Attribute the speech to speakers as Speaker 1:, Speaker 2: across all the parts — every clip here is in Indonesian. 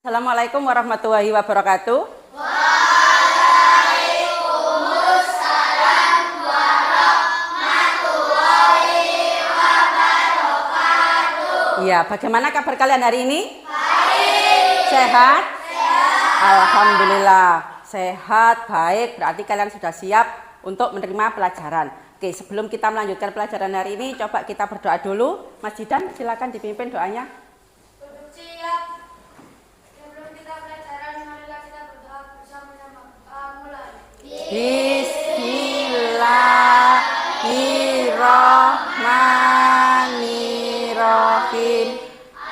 Speaker 1: Assalamualaikum warahmatullahi wabarakatuh.
Speaker 2: Waalaikumsalam warahmatullahi wabarakatuh.
Speaker 1: Iya, bagaimana kabar kalian hari ini?
Speaker 2: Baik.
Speaker 1: Sehat? Alhamdulillah, sehat, baik. Berarti kalian sudah siap untuk menerima pelajaran. Oke, sebelum kita melanjutkan pelajaran hari ini, coba kita berdoa dulu. Mas Jidan, silakan dipimpin doanya.
Speaker 2: Siap. Sebelum kita pelajaran, marilah kita berdoa bersama-sama. Mulai.
Speaker 1: Bismillahirrahmanirrahim.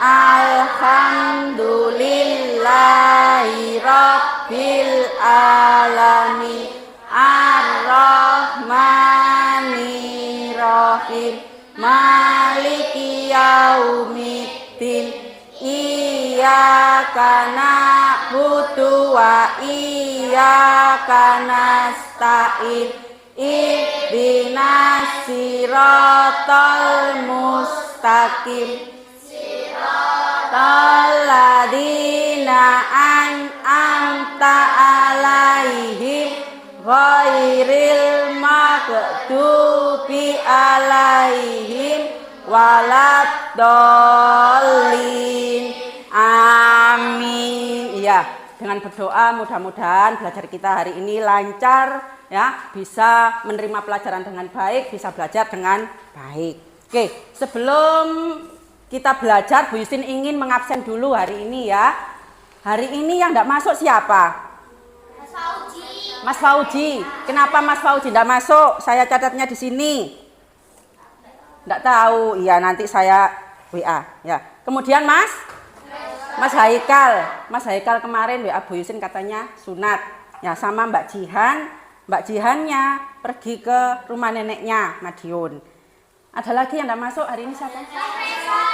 Speaker 1: Alhamdulillahi rabbil alamin. Ar-Rahmanirrahim. Maliki yaumiddin. Iyyaka na'budu wa iyyaka nasta'in. Ihdinas siratal mustaqim. Siratal ladzina an'amta 'alaihim ghairil maghdubi 'alaihim waladdallin. Amin. Iya, dengan berdoa mudah-mudahan belajar kita hari ini lancar ya, bisa menerima pelajaran dengan baik, bisa belajar dengan baik. Oke, sebelum kita belajar, Bu Yusin ingin mengabsen dulu hari ini ya. Hari ini yang tidak masuk siapa?
Speaker 2: Mas Fauji.
Speaker 1: Mas Fauji. Kenapa Mas Fauji tidak masuk? Saya catatnya di sini. Tidak tahu. Iya, nanti saya WA ya. Kemudian Mas Haikal. Mas Haikal kemarin WA Bu Yusin katanya sunat. Ya, sama Mbak Jihan. Mbak Jihannya pergi ke rumah neneknya Madiun. Ada lagi yang tidak masuk hari ini siapa?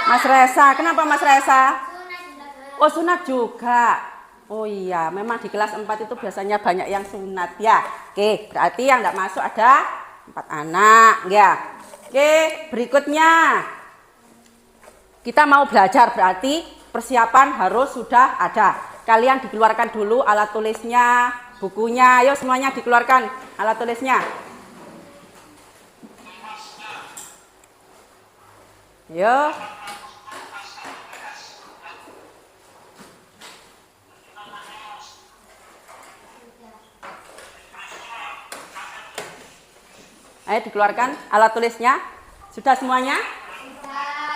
Speaker 1: Mas Resa. Kenapa Mas Resa? Oh, sunat juga. Oh iya, memang di kelas 4 itu biasanya banyak yang sunat ya. Oke, berarti yang tidak masuk ada 4 anak ya. Oke, berikutnya kita mau belajar, berarti persiapan harus sudah ada. Kalian dikeluarkan dulu alat tulisnya, bukunya. Ayo semuanya dikeluarkan alat tulisnya. Yo. Ayo dikeluarkan alat tulisnya. Sudah semuanya?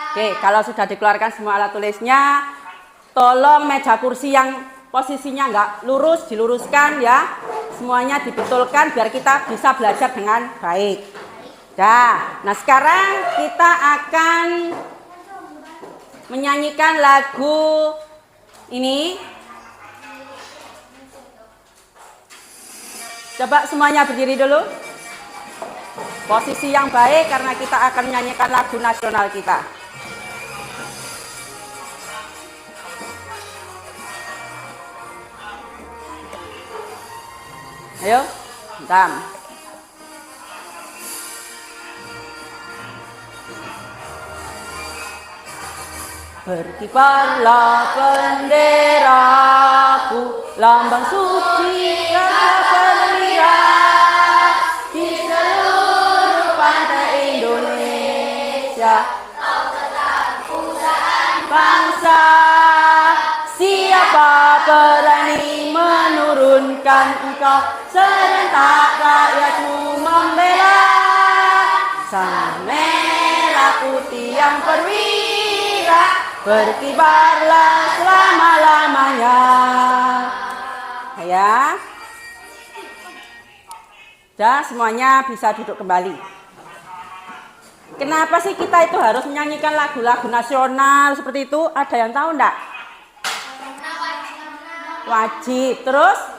Speaker 1: Oke, kalau sudah dikeluarkan semua alat tulisnya, tolong meja kursi yang posisinya nggak lurus diluruskan ya. Semuanya dibetulkan biar kita bisa belajar dengan baik. Nah sekarang kita akan menyanyikan lagu ini. Coba semuanya berdiri dulu. Posisi yang baik karena kita akan menyanyikan lagu nasional kita. Ayo, bentar. Berkibarlah benderaku, lambang suci rasa gembira di seluruh pantai Indonesia. Kau tetap pusaan bangsa. Siapa berani menurunkan engkau? Serentak rakyatmu membela sang merah putih yang perwira, berkibarlah selama-lamanya. Ya. Dah semuanya bisa duduk kembali. Kenapa sih kita itu harus menyanyikan lagu-lagu nasional seperti itu? Ada yang tahu enggak? Wajib. Terus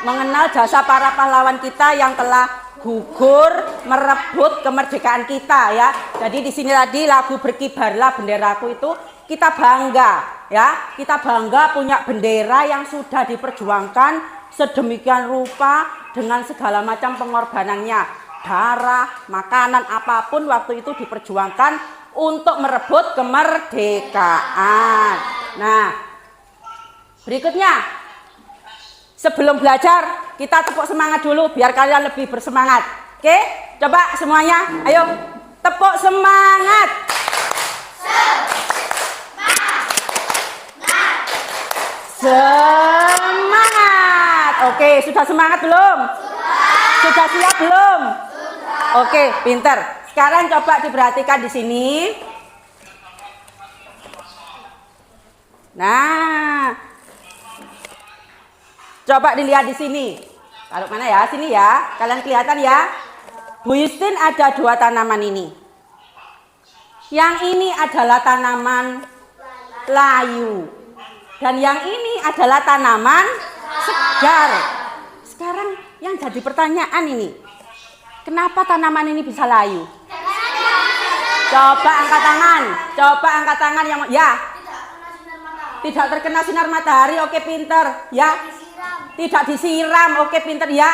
Speaker 1: mengenal jasa para pahlawan kita yang telah gugur merebut kemerdekaan kita ya. Jadi di sini tadi lagu Berkibarlah Benderaku itu kita bangga ya. Kita bangga punya bendera yang sudah diperjuangkan sedemikian rupa dengan segala macam pengorbanannya. Darah, makanan apapun waktu itu diperjuangkan untuk merebut kemerdekaan. Nah, berikutnya, sebelum belajar, kita tepuk semangat dulu biar kalian lebih bersemangat. Oke, coba semuanya, ayo tepuk semangat. Semangat. Oke, sudah semangat belum? Sudah siap belum? Oke, pinter. Sekarang coba diperhatikan di sini. Nah, coba dilihat di sini. Taruh mana ya? Sini ya. Kalian kelihatan ya? Bu Justin ada 2 tanaman ini. Yang ini adalah tanaman layu. Dan yang ini adalah tanaman segar. Sekarang yang jadi pertanyaan ini, kenapa tanaman ini bisa layu? Coba angkat tangan. Coba angkat tangan yang ya. Tidak terkena sinar matahari. Oke, pinter. Ya. Tidak disiram. Oke, pinter ya.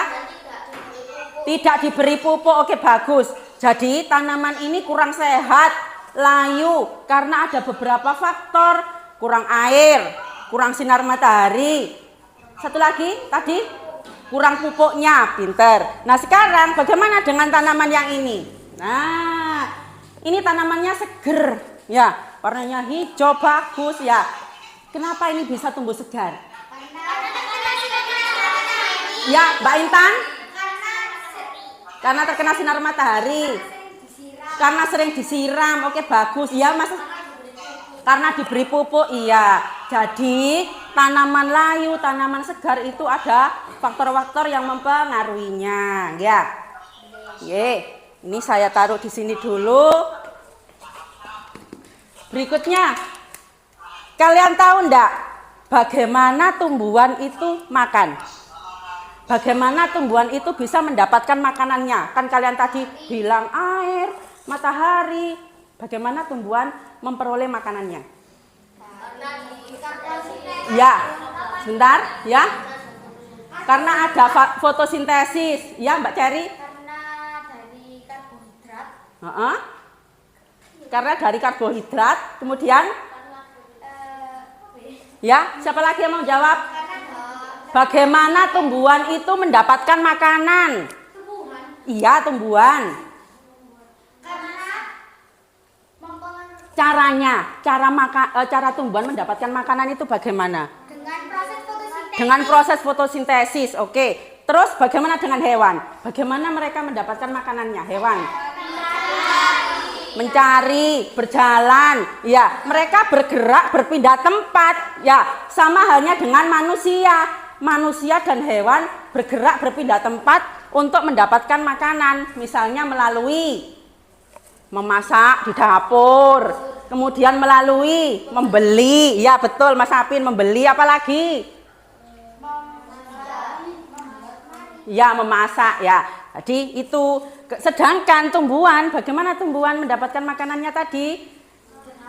Speaker 1: Tidak diberi pupuk. Oke, bagus. Jadi tanaman ini kurang sehat, layu karena ada beberapa faktor. Kurang air, kurang sinar matahari. Satu lagi tadi kurang pupuknya, pinter. Nah, sekarang bagaimana dengan tanaman yang ini? Nah, ini tanamannya seger, ya, warnanya hijau bagus ya. Kenapa ini bisa tumbuh segar? Ya, Mbak Intan? Karena terkena sinar matahari. Karena sering disiram, oke bagus. Ya, Mas. Karena diberi pupuk, iya. Jadi tanaman layu, tanaman segar itu ada faktor-faktor yang mempengaruhinya, ya. Ini saya taruh di sini dulu. Berikutnya, kalian tahu enggak bagaimana tumbuhan itu makan? Bagaimana tumbuhan itu bisa mendapatkan makanannya? Kan kalian tadi bilang air, matahari. Bagaimana tumbuhan memperoleh makanannya? Ya, sebentar ya. Karena ada fotosintesis, ya Mbak Cherry?
Speaker 2: Karena dari karbohidrat.
Speaker 1: Karena dari karbohidrat, kemudian? Ya, siapa lagi yang mau jawab? Bagaimana tumbuhan itu mendapatkan makanan?
Speaker 2: Tumbuhan.
Speaker 1: Iya, tumbuhan. Cara tumbuhan mendapatkan makanan itu bagaimana? Dengan proses fotosintesis. Oke. Terus bagaimana dengan hewan? Bagaimana mereka mendapatkan makanannya? Hewan mencari, berjalan. Ya, mereka bergerak, berpindah tempat. Ya, sama halnya dengan manusia. Manusia dan hewan bergerak, berpindah tempat untuk mendapatkan makanan. Misalnya melalui memasak di dapur, kemudian melalui membeli, ya betul Mas Apin, membeli apa lagi? Ya memasak ya. Jadi itu, sedangkan tumbuhan, bagaimana tumbuhan mendapatkan makanannya tadi?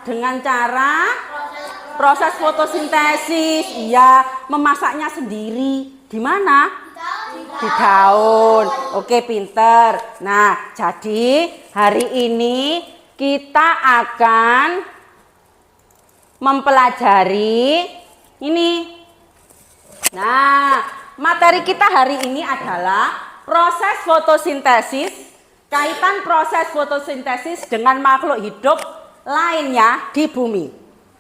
Speaker 1: Dengan cara proses fotosintesis, ya memasaknya sendiri. Di mana? Di daun. Oke, pinter. Nah, jadi hari ini kita akan mempelajari ini. Nah, materi kita hari ini adalah proses fotosintesis, kaitan proses fotosintesis dengan makhluk hidup lainnya di bumi.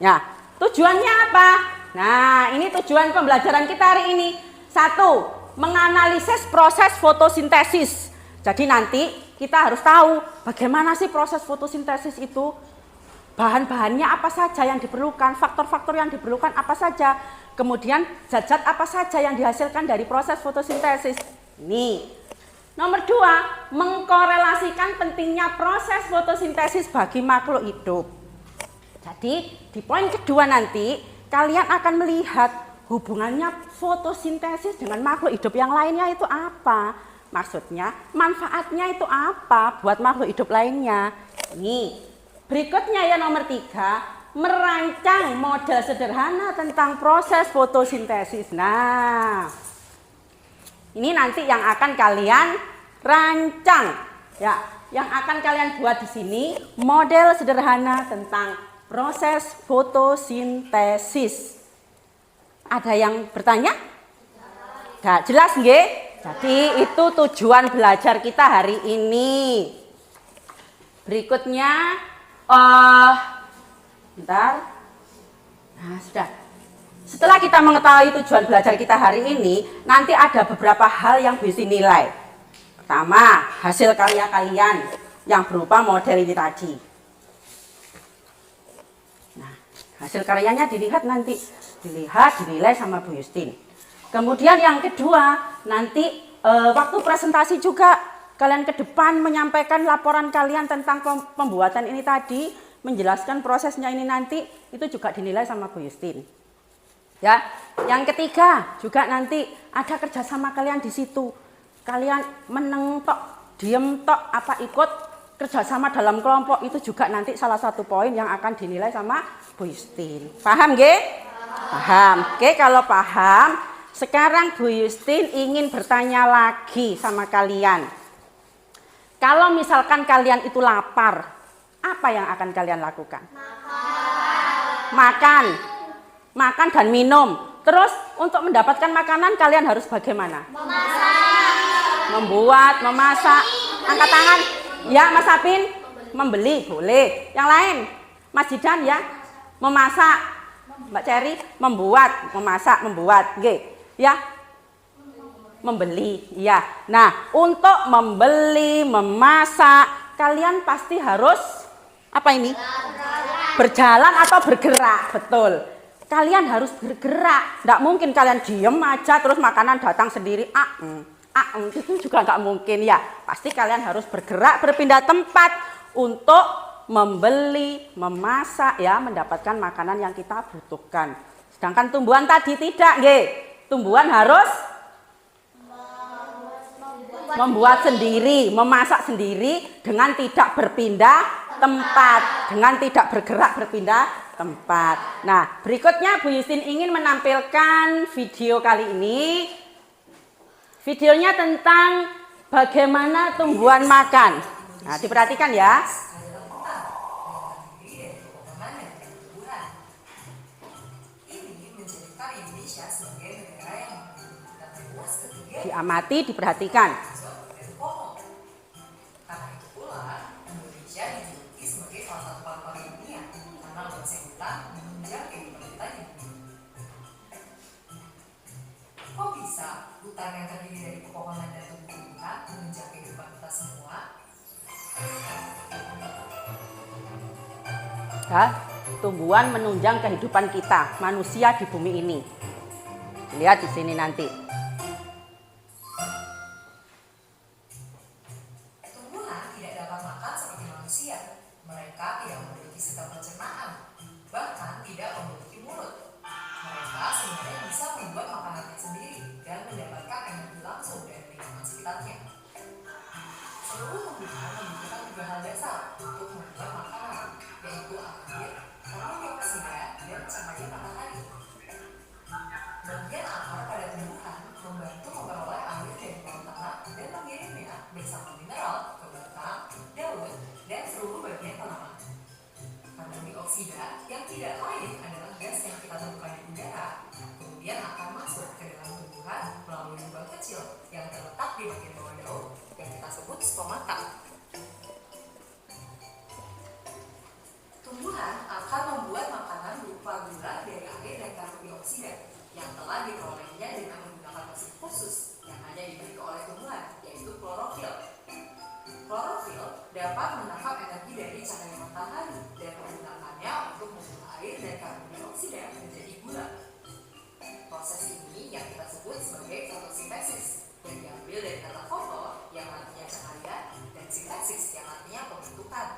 Speaker 1: Ya, tujuannya apa? Nah, ini tujuan pembelajaran kita hari ini. 1. Menganalisis proses fotosintesis. Jadi nanti kita harus tahu bagaimana sih proses fotosintesis itu. Bahan-bahannya apa saja yang diperlukan, faktor-faktor yang diperlukan apa saja. Kemudian zat-zat apa saja yang dihasilkan dari proses fotosintesis. Ini. Nomor 2, mengkorelasikan pentingnya proses fotosintesis bagi makhluk hidup. Jadi di poin kedua nanti kalian akan melihat hubungannya fotosintesis dengan makhluk hidup yang lainnya itu apa. Maksudnya manfaatnya itu apa buat makhluk hidup lainnya. Ini berikutnya ya nomor 3, merancang model sederhana tentang proses fotosintesis. Nah, ini nanti yang akan kalian rancang, ya, yang akan kalian buat di sini model sederhana tentang proses fotosintesis. Ada yang bertanya? Gak jelas nggih? Jadi itu tujuan belajar kita hari ini. Berikutnya bentar. Nah, sudah. Setelah kita mengetahui tujuan belajar kita hari ini, nanti ada beberapa hal yang bisa nilai. Pertama, hasil karya kalian yang berupa model ini tadi. Nah, hasil karyanya dilihat nanti, dinilai sama Bu Yustin. Kemudian yang kedua, nanti waktu presentasi juga kalian ke depan menyampaikan laporan kalian tentang pembuatan ini tadi, menjelaskan prosesnya ini nanti, itu juga dinilai sama Bu Yustin. Ya, yang ketiga juga nanti ada kerjasama kalian di situ. Kalian meneng tok, diem tok, apa ikut kerjasama dalam kelompok itu juga nanti salah satu poin yang akan dinilai sama Bu Yustin. Paham nggih? Paham. Oke, kalau paham, sekarang Bu Yustin ingin bertanya lagi sama kalian. Kalau misalkan kalian itu lapar, apa yang akan kalian lakukan? Makan. Makan dan minum. Terus untuk mendapatkan makanan kalian harus bagaimana? Membuat, memasak. Angkat tangan. Ya, Mas Apin. Membeli, boleh. Yang lain? Mas Jidan ya? Memasak. Mbak Ceri, membuat, memasak, membuat. Oke. Ya. Membeli, ya. Nah, untuk membeli, memasak, kalian pasti harus apa ini? Berjalan atau bergerak, betul. Kalian harus bergerak, nggak mungkin kalian diem aja terus makanan datang sendiri. Itu juga nggak mungkin ya. Pasti kalian harus bergerak, berpindah tempat untuk membeli, memasak ya, mendapatkan makanan yang kita butuhkan. Sedangkan tumbuhan tadi tidak, nggih. Tumbuhan harus membuat sendiri, memasak sendiri dengan tidak berpindah tempat, dengan tidak bergerak berpindah tempat. Nah, berikutnya Bu Yustin ingin menampilkan video kali ini. Videonya tentang bagaimana tumbuhan makan. Nah, diperhatikan ya. Diamati, diperhatikan.
Speaker 3: Kok bisa hutan yang terdiri dari pepohonan dan tumbuhan menunjang kehidupan kita semua?
Speaker 1: Ya, tumbuhan menunjang kehidupan kita, manusia di bumi ini. Lihat di sini nanti.
Speaker 3: Tumbuhan tidak dapat makan seperti manusia. Mereka tidak memiliki sistem pencernaan, bahkan tidak memiliki mulut. Mereka sebenarnya bisa membuat makanannya sendiri dan mendapatkan energi langsung dari lingkungan sekitarnya. Seluruh tumbuhan membutuhkan 3 hal dasar untuk membuat makanan, yaitu air, karbon dioksida, dan cahaya matahari. Bagian akar pada tumbuhan membantu memperoleh air dari bawah tanah dan mengirimnya bersama mineral ke batang, daun, dan seluruh bagian tanaman. Karbon dioksida yang tidak lain adalah gas yang kita temukan di udara, kemudian akan masuk ke dalam tumbuhan melalui lubang kecil yang terletak di bagian bawah daun yang kita sebut stomata. Tumbuhan akan membuat makanan berupa gula dari air dan karbon dioksida yang telah diperolehnya dengan menggunakan mesin khusus yang hanya dimiliki oleh tumbuhan, yaitu klorofil. Klorofil dapat menangkap energi dari cahaya matahari dan menggunakannya untuk mengubah air dan karbon dioksida menjadi gula. Proses ini yang kita sebut sebagai fotosintesis, yang diambil dari kata foto yang artinya cahaya dan sintesis yang artinya pembentukan.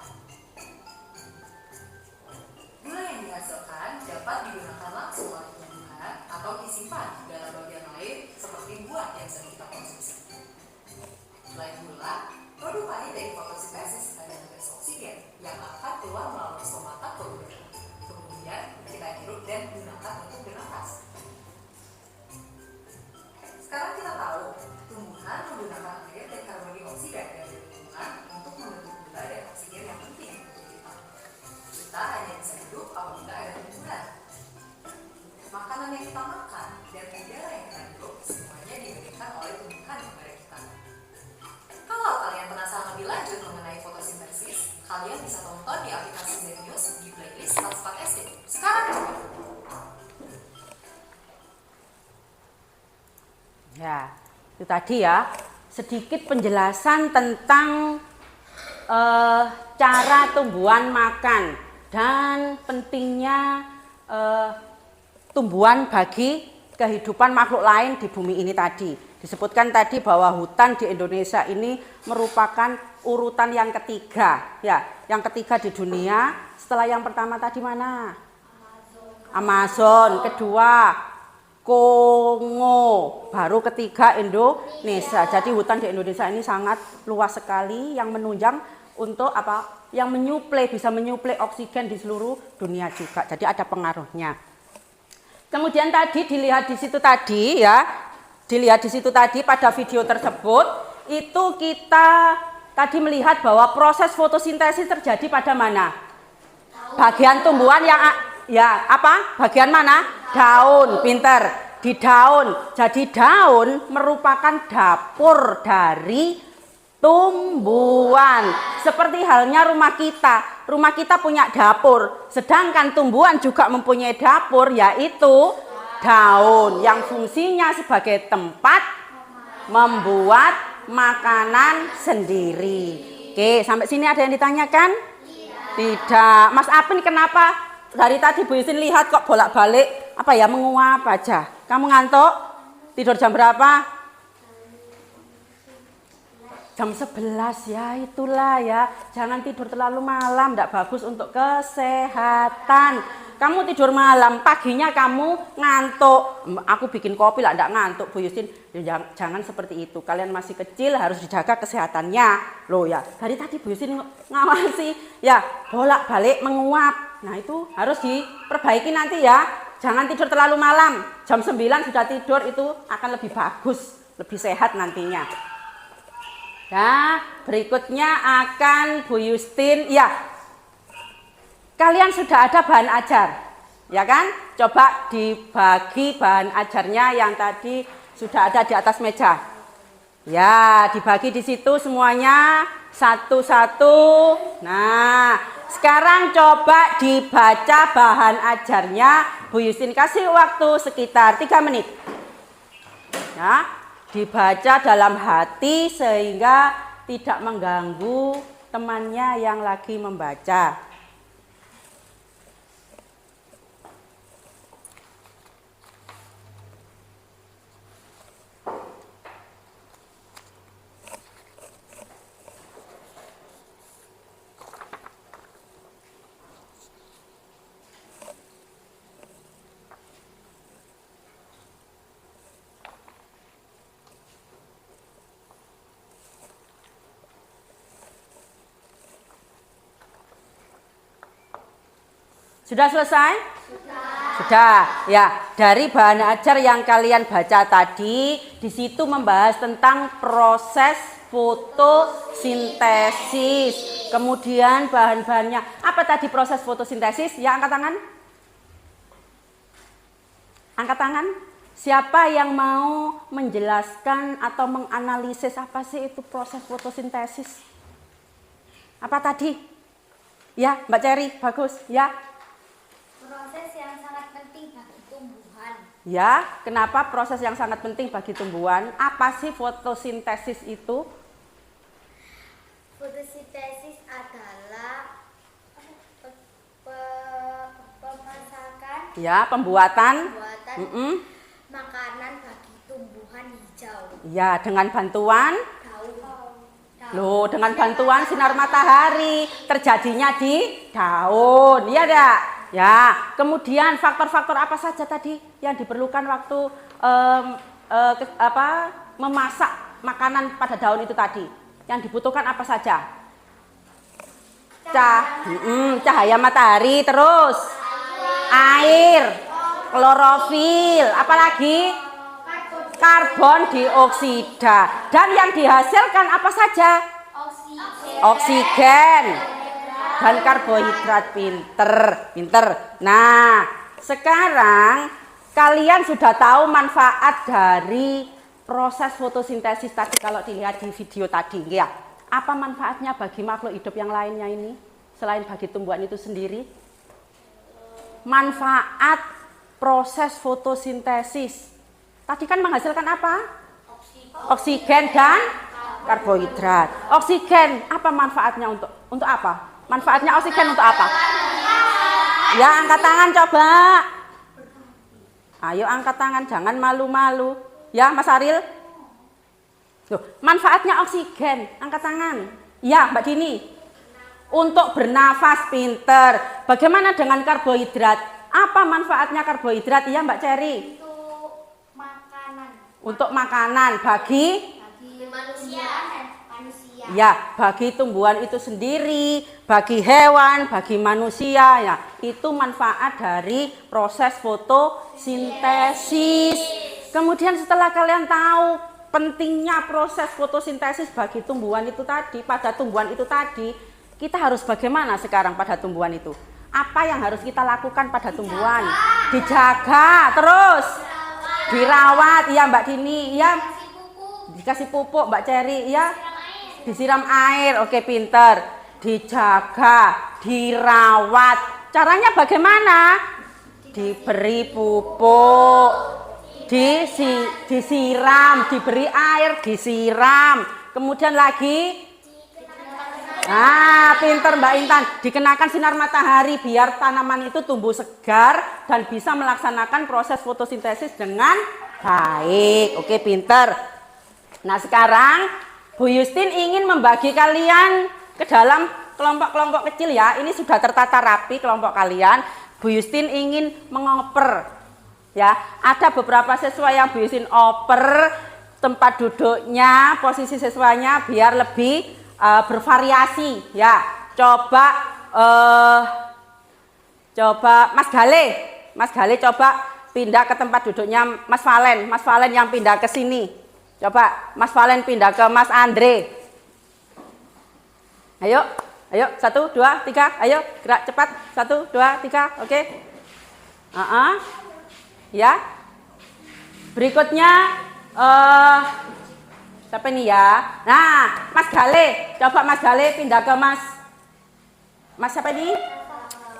Speaker 3: Gula yang dihasilkan dapat digunakan langsung oleh tumbuhan atau disimpan dalam bagian lain seperti buah yang sedang kita konsumsi. Selain gula, produk lain dari fotosintesis adalah gas kita makan dan udara yang kita hirup semuanya diberikan oleh tumbuhan kepada kita. Kalau kalian penasaran lebih lanjut mengenai fotosintesis, kalian bisa tonton di aplikasi Zenius di playlist Satspat SD. Sekarang coba.
Speaker 1: Ya, itu tadi ya, sedikit penjelasan tentang cara tumbuhan makan dan pentingnya tumbuhan bagi kehidupan makhluk lain di bumi ini tadi. Disebutkan tadi bahwa hutan di Indonesia ini merupakan urutan yang ketiga, ya, yang ketiga di dunia. Setelah yang pertama tadi mana? Amazon, kedua Kongo, baru ketiga Indonesia. Jadi hutan di Indonesia ini sangat luas sekali yang menunjang untuk apa? Yang menyuplai, bisa menyuplai oksigen di seluruh dunia juga. Jadi ada pengaruhnya. Kemudian tadi dilihat di situ tadi ya, dilihat di situ tadi pada video tersebut itu kita tadi melihat bahwa proses fotosintesis terjadi pada mana? Bagian tumbuhan yang ya apa? Bagian mana? Daun, pinter. Di daun. Jadi daun merupakan dapur dari tumbuhan. Seperti halnya rumah kita. Rumah kita punya dapur. Sedangkan tumbuhan juga mempunyai dapur, yaitu daun yang fungsinya sebagai tempat membuat makanan sendiri. Oke, sampai sini ada yang ditanyakan? Tidak. Mas Apin kenapa dari tadi Bu Yusin lihat kok bolak-balik apa ya, menguap aja? Kamu ngantuk? Tidur jam berapa? Jam 11 ya, itulah ya. Jangan tidur terlalu malam, tidak bagus untuk kesehatan. Kamu tidur malam, paginya kamu ngantuk. Aku bikin kopi lah, tidak ngantuk Bu Yusin. Jangan seperti itu. Kalian masih kecil, harus dijaga kesehatannya. Loh ya, dari tadi Bu Yusin ngawasi ya, bolak-balik menguap. Nah itu harus diperbaiki nanti ya. Jangan tidur terlalu malam. Jam 9 sudah tidur, itu akan lebih bagus, lebih sehat nantinya. Nah, berikutnya akan Bu Yustin, ya. Kalian sudah ada bahan ajar, ya kan? Coba dibagi bahan ajarnya yang tadi sudah ada di atas meja. Ya, dibagi di situ semuanya satu-satu. Nah, sekarang coba dibaca bahan ajarnya. Bu Yustin kasih waktu sekitar 3 menit. Ya, dibaca dalam hati sehingga tidak mengganggu temannya yang lagi membaca. Sudah selesai? Sudah. Ya, dari bahan ajar yang kalian baca tadi, di situ membahas tentang proses fotosintesis. Kemudian bahan-bahannya. Apa tadi proses fotosintesis? Ya, angkat tangan. Angkat tangan. Siapa yang mau menjelaskan atau menganalisis apa sih itu proses fotosintesis? Apa tadi? Ya, Mbak Cherry, bagus. Ya.
Speaker 2: Proses yang sangat penting bagi tumbuhan.
Speaker 1: Ya, kenapa proses yang sangat penting bagi tumbuhan? Apa sih fotosintesis itu?
Speaker 2: Fotosintesis adalah pemasakan,
Speaker 1: Ya, pembuatan
Speaker 2: makanan bagi tumbuhan hijau.
Speaker 1: Ya, dengan bantuan
Speaker 2: Daun.
Speaker 1: loh, dengan bantuan sinar matahari terjadinya di daun. Iya enggak? Ya, kemudian faktor-faktor apa saja tadi yang diperlukan waktu memasak makanan pada daun itu tadi? Yang dibutuhkan apa saja? Cahaya matahari, terus air, klorofil, apalagi karbon dioksida. Dan yang dihasilkan apa saja? Oksigen dan karbohidrat. Pinter. Nah, sekarang kalian sudah tahu manfaat dari proses fotosintesis tadi kalau dilihat di video tadi ya. Apa manfaatnya bagi makhluk hidup yang lainnya ini selain bagi tumbuhan itu sendiri? Manfaat proses fotosintesis tadi kan menghasilkan apa? Oksigen dan karbohidrat. Oksigen apa manfaatnya untuk apa? Manfaatnya oksigen untuk apa? Ya, angkat tangan coba. Ayo angkat tangan, jangan malu-malu. Ya, Mas Aril. Loh, manfaatnya oksigen, angkat tangan. Ya, Mbak Dini. Untuk bernafas, pinter. Bagaimana dengan karbohidrat? Apa manfaatnya karbohidrat? Ya, Mbak Cherry.
Speaker 2: Untuk makanan.
Speaker 1: Untuk makanan bagi
Speaker 2: Manusia.
Speaker 1: ya, bagi tumbuhan itu sendiri, bagi hewan, bagi manusia ya. Itu manfaat dari proses fotosintesis. Kemudian setelah kalian tahu pentingnya proses fotosintesis bagi tumbuhan itu tadi, pada tumbuhan itu tadi, kita harus bagaimana sekarang pada tumbuhan itu? Apa yang harus kita lakukan pada tumbuhan? Dijaga, terus dirawat, ya Mbak Dini, ya dikasih pupuk Mbak Cherry, ya disiram air, oke pinter, dijaga, dirawat. Caranya bagaimana? Diberi pupuk, disiram, diberi air, disiram. Kemudian lagi, nah pinter Mbak Intan, dikenakan sinar matahari biar tanaman itu tumbuh segar dan bisa melaksanakan proses fotosintesis dengan baik. Oke pinter. Nah sekarang Bu Yustin ingin membagi kalian ke dalam kelompok-kelompok kecil ya. Ini sudah tertata rapi kelompok kalian. Bu Yustin ingin mengoper ya. Ada beberapa siswa yang Bu Yustin oper tempat duduknya, posisi siswanya biar lebih bervariasi ya. Coba Mas Gale coba pindah ke tempat duduknya Mas Valen. Mas Valen yang pindah ke sini. Coba Mas Valen pindah ke Mas Andre. Ayo, 1, 2, 3, ayo gerak cepat. 1, 2, 3, oke. Ya. Berikutnya siapa nih ya? Nah, Mas Gale, coba Mas Gale pindah ke Mas siapa ini?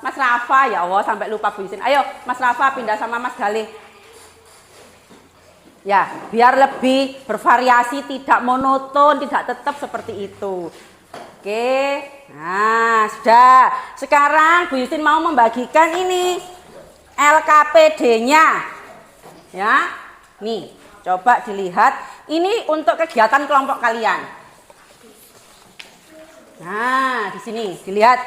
Speaker 1: Mas Rafa, ya Allah sampai lupa Bu Yustin. Ayo, Mas Rafa pindah sama Mas Gale. Ya, biar lebih bervariasi, tidak monoton, tidak tetap seperti itu. Oke, nah sudah. Sekarang Bu Yustin mau membagikan ini LKPD-nya. Ya, nih, coba dilihat. Ini untuk kegiatan kelompok kalian. Nah, di sini dilihat.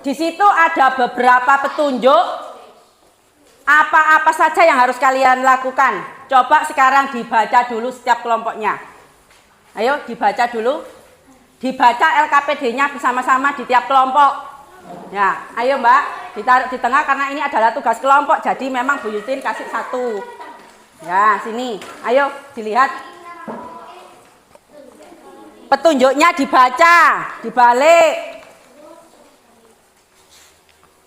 Speaker 1: Di situ ada beberapa petunjuk. Apa-apa saja yang harus kalian lakukan. Coba sekarang dibaca dulu setiap kelompoknya. Ayo dibaca dulu. Dibaca LKPD-nya bersama-sama di tiap kelompok. Ya, ayo Mbak, ditaruh di tengah karena ini adalah tugas kelompok. Jadi memang Bu Yustin kasih 1. Ya, sini. Ayo dilihat. Petunjuknya dibaca, dibalik.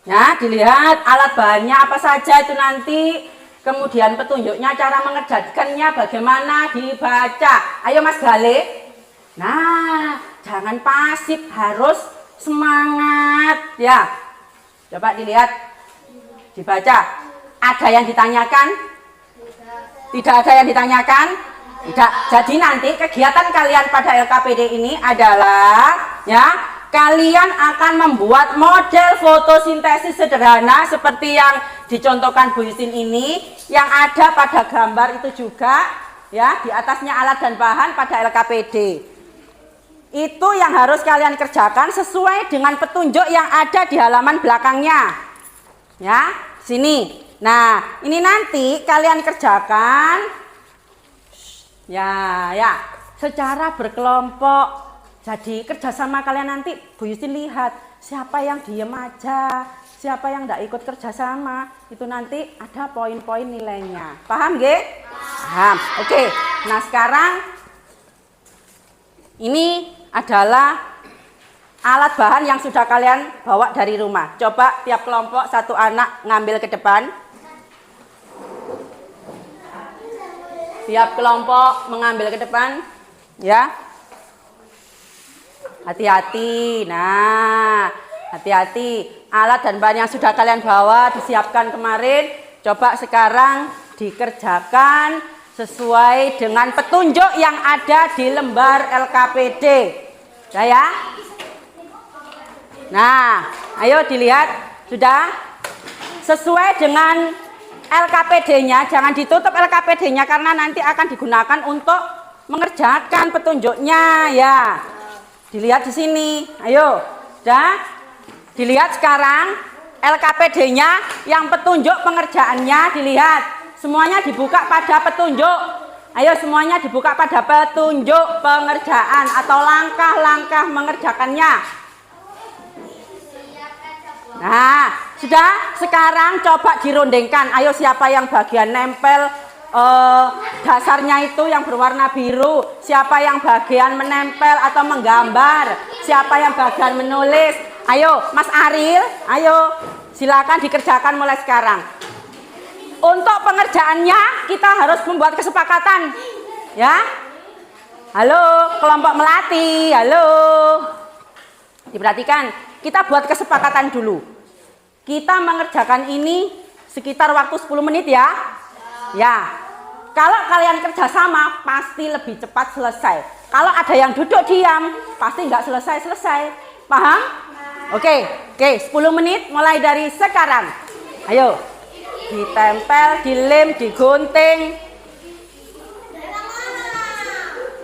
Speaker 1: Ya, dilihat alat bahannya apa saja itu nanti. Kemudian petunjuknya, cara mengerjakannya bagaimana, dibaca. Ayo Mas Gale. Nah, jangan pasif, harus semangat ya. Coba dilihat. Dibaca. Ada yang ditanyakan? Tidak ada yang ditanyakan? Tidak. Jadi nanti kegiatan kalian pada LKPD ini adalah ya, kalian akan membuat model fotosintesis sederhana seperti yang dicontohkan Bu Yustin ini, yang ada pada gambar itu juga ya, di atasnya alat dan bahan pada LKPD. Itu yang harus kalian kerjakan sesuai dengan petunjuk yang ada di halaman belakangnya. Ya, sini. Nah, ini nanti kalian kerjakan ya, secara berkelompok. Jadi kerjasama kalian nanti Bu Yustin lihat siapa yang diem aja, siapa yang tidak ikut kerjasama, itu nanti ada poin-poin nilainya. Paham nggih? Paham. Oke. Nah sekarang ini adalah alat bahan yang sudah kalian bawa dari rumah. Coba tiap kelompok satu anak ngambil ke depan. Tiap kelompok mengambil ke depan, ya. Hati-hati. Nah, hati-hati. Alat dan bahan yang sudah kalian bawa disiapkan kemarin, coba sekarang dikerjakan sesuai dengan petunjuk yang ada di lembar LKPD. Ya. Nah, ayo dilihat, sudah sesuai dengan LKPD-nya, jangan ditutup LKPD-nya karena nanti akan digunakan untuk mengerjakan petunjuknya, ya. Dilihat di sini, ayo, sudah dilihat sekarang LKPD-nya yang petunjuk pengerjaannya dilihat, semuanya dibuka pada petunjuk. Ayo semuanya dibuka pada petunjuk pengerjaan atau langkah-langkah mengerjakannya. Nah, sudah, sekarang coba dirundingkan. Ayo siapa yang bagian nempel dasarnya itu yang berwarna biru, siapa yang bagian menempel atau menggambar, siapa yang bagian menulis. Ayo Mas Ariel, ayo silakan dikerjakan mulai sekarang. Untuk pengerjaannya kita harus membuat kesepakatan, ya. Halo kelompok melati, halo. Diperhatikan, kita buat kesepakatan dulu. Kita mengerjakan ini sekitar waktu 10 menit, ya. Ya. Kalau kalian kerjasama pasti lebih cepat selesai. Kalau ada yang duduk diam pasti nggak selesai-selesai. Paham? Oke, 10 menit mulai dari sekarang. Ayo. Ditempel, dilem, digunting.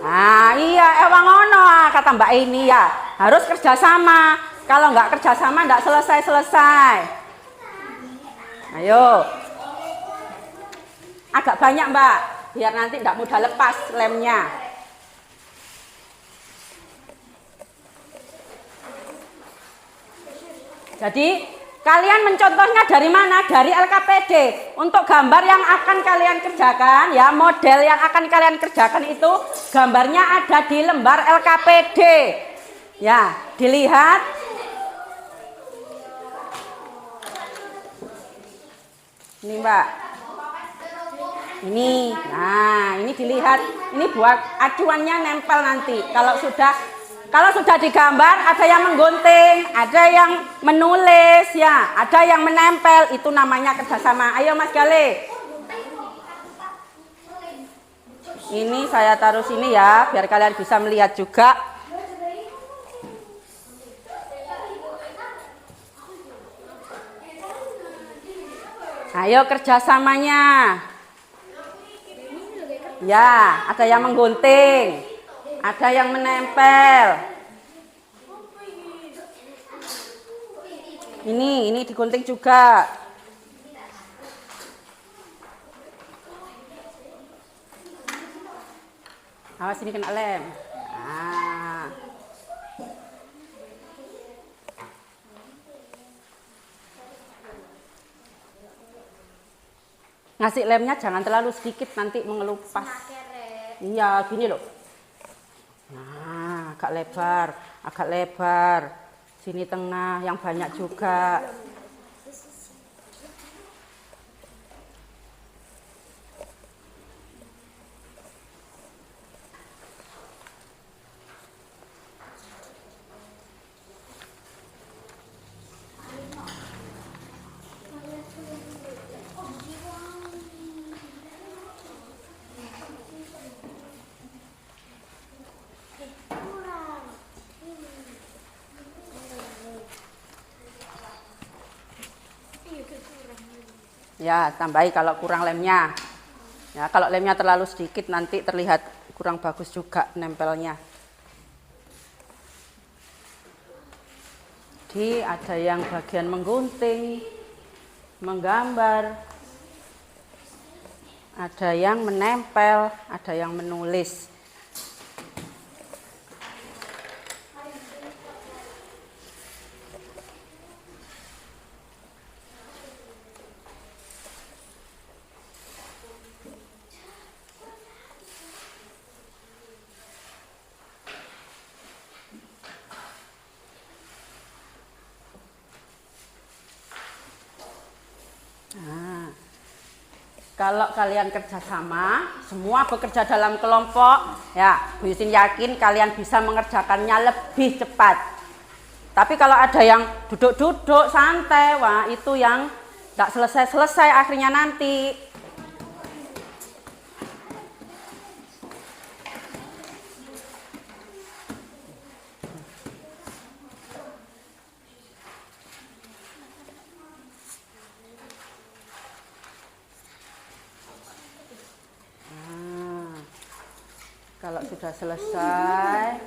Speaker 1: Nah, iya, ewang ono kata Mbak ini, ya. Harus kerjasama. Kalau nggak kerjasama nggak selesai-selesai. Ayo. Agak banyak Mbak, biar nanti nggak mudah lepas lemnya. Jadi kalian mencontohnya dari mana? Dari LKPD. Untuk gambar yang akan kalian kerjakan, ya, model yang akan kalian kerjakan itu gambarnya ada di lembar LKPD. Ya, dilihat. Ini Mbak. Ini. Nah, ini dilihat. Ini buat acuannya nempel nanti. Kalau sudah digambar, ada yang menggunting, ada yang menulis, ya, ada yang menempel. Itu namanya kerjasama. Ayo Mas Gale. Ini saya taruh sini ya, biar kalian bisa melihat juga. Ayo kerjasamanya. Ya, ada yang menggunting, ada yang menempel. Ini digunting juga. Awas ini kena lem. Nah. Ngasih lemnya jangan terlalu sedikit, nanti mengelupas. Iya, gini loh. Nah, agak lebar. Sini tengah, yang banyak juga. Ya, tambahi kalau kurang lemnya. Ya, kalau lemnya terlalu sedikit nanti terlihat kurang bagus juga nempelnya. Jadi ada yang bagian menggunting, menggambar, ada yang menempel, ada yang menulis. Kalau kalian kerjasama, semua bekerja dalam kelompok, ya Bu Yusin yakin kalian bisa mengerjakannya lebih cepat. Tapi kalau ada yang duduk-duduk santai, wah itu yang nggak selesai-selesai akhirnya nanti. Kalau sudah selesai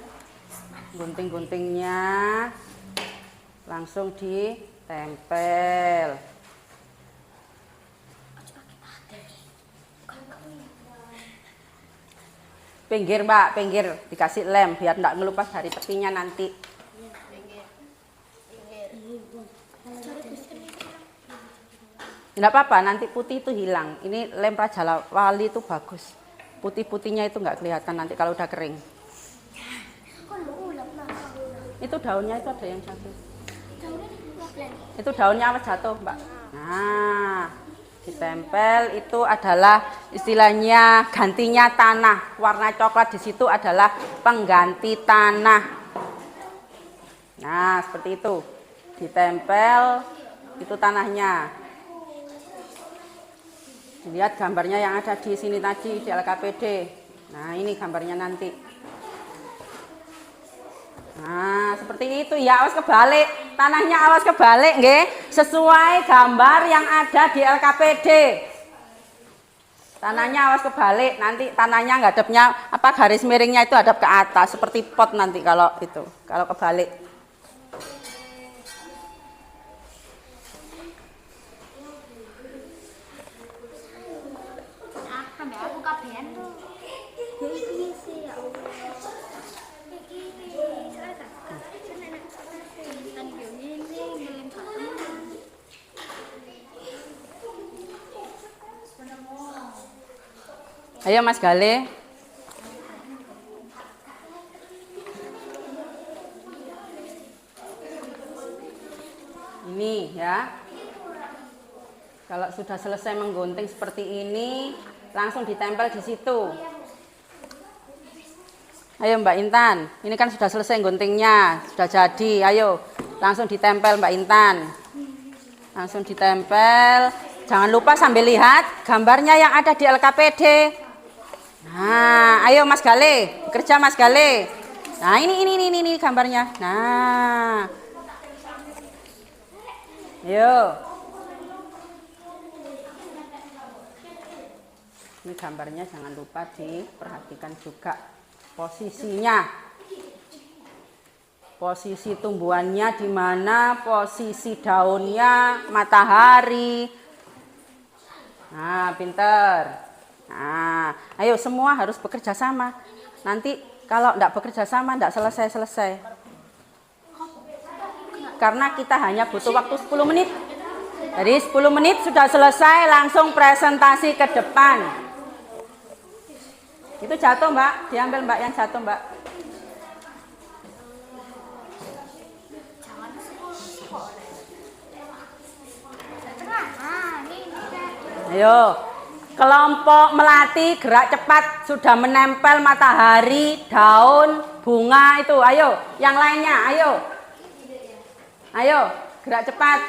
Speaker 1: gunting-guntingnya langsung ditempel. Pinggir Mbak, pinggir dikasih lem biar enggak ngelupas dari petinya nanti. Enggak apa-apa, nanti putih itu hilang. Ini lem Raja Wali itu bagus. Putih-putihnya itu nggak kelihatan nanti kalau udah kering. Itu daunnya itu ada yang jatuh. Itu daunnya apa jatuh, Mbak? Nah, ditempel itu adalah istilahnya gantinya tanah. Warna coklat di situ adalah pengganti tanah. Nah, seperti itu. Ditempel itu tanahnya. Lihat gambarnya yang ada di sini tadi di LKPD. Nah, ini gambarnya nanti. Nah, seperti itu ya, awas kebalik. Tanahnya awas kebalik nggih, sesuai gambar yang ada di LKPD. Tanahnya awas kebalik, nanti tanahnya ngadepnya apa garis miringnya itu hadap ke atas seperti pot nanti kalau itu, kalau kebalik. Ayo Mas Gale. Ini ya. Kalau sudah selesai menggunting seperti ini, langsung ditempel di situ. Ayo Mbak Intan, ini kan sudah selesai guntingnya, sudah jadi. Ayo, langsung ditempel Mbak Intan. Langsung ditempel. Jangan lupa sambil lihat gambarnya yang ada di LKPD. Nah, ayo Mas Gale, bekerja Mas Gale. Nah, ini gambarnya. Nah. Ayo. Ini gambarnya jangan lupa diperhatikan juga posisinya. Posisi tumbuhannya di mana, posisi daunnya, matahari. Nah, pinter. Nah, ayo semua harus bekerja sama. Nanti kalau enggak bekerja sama enggak selesai-selesai. Karena kita hanya butuh waktu 10 menit. Jadi 10 menit sudah selesai, langsung presentasi ke depan. Itu jatuh Mbak, diambil Mbak yang jatuh Mbak. Ayo, kelompok melati gerak cepat sudah menempel matahari, daun, bunga itu. Ayo, yang lainnya, ayo. Ayo, gerak cepat.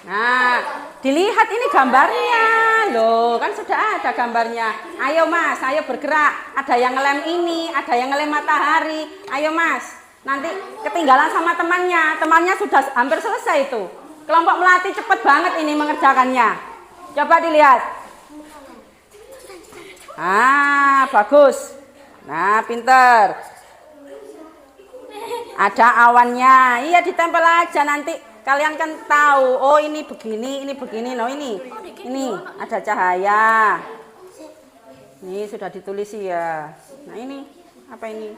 Speaker 1: Nah, dilihat ini gambarnya. Loh, kan sudah ada gambarnya. Ayo Mas, ayo bergerak. Ada yang ngelem ini, ada yang ngelem matahari. Ayo Mas, nanti ketinggalan sama temannya. Temannya sudah hampir selesai itu. Kelompok melati cepat banget ini mengerjakannya. Coba dilihat. Ah, bagus. Nah, pinter. Ada awannya. Iya, ditempel aja nanti. Kalian kan tahu. Oh, ini begini, ini begini. No, ini ada cahaya. Ini sudah ditulis ya. Nah, ini apa ini?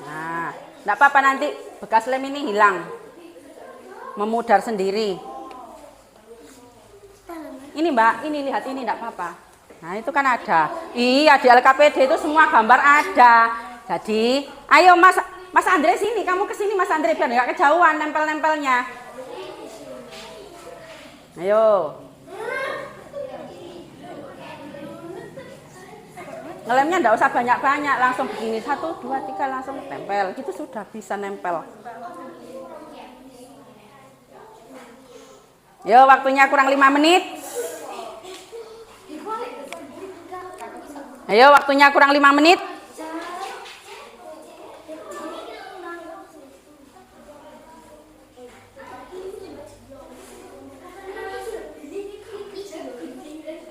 Speaker 1: Nah, enggak apa-apa nanti bekas lem ini hilang. Memudar sendiri. Ini Mbak, ini lihat ini enggak apa-apa. Nah, itu kan ada. Iya, di LKPD itu semua gambar ada. Jadi, ayo Mas, Mas Andre sini, kamu kesini Mas Andre biar nggak kejauhan nempel-nempelnya. Ayo. Ngelemnya nggak usah banyak-banyak, langsung begini 1, 2, 3 langsung tempel. Gitu sudah bisa nempel. Yo, waktunya kurang 5 menit. Ayo, waktunya kurang 5 menit.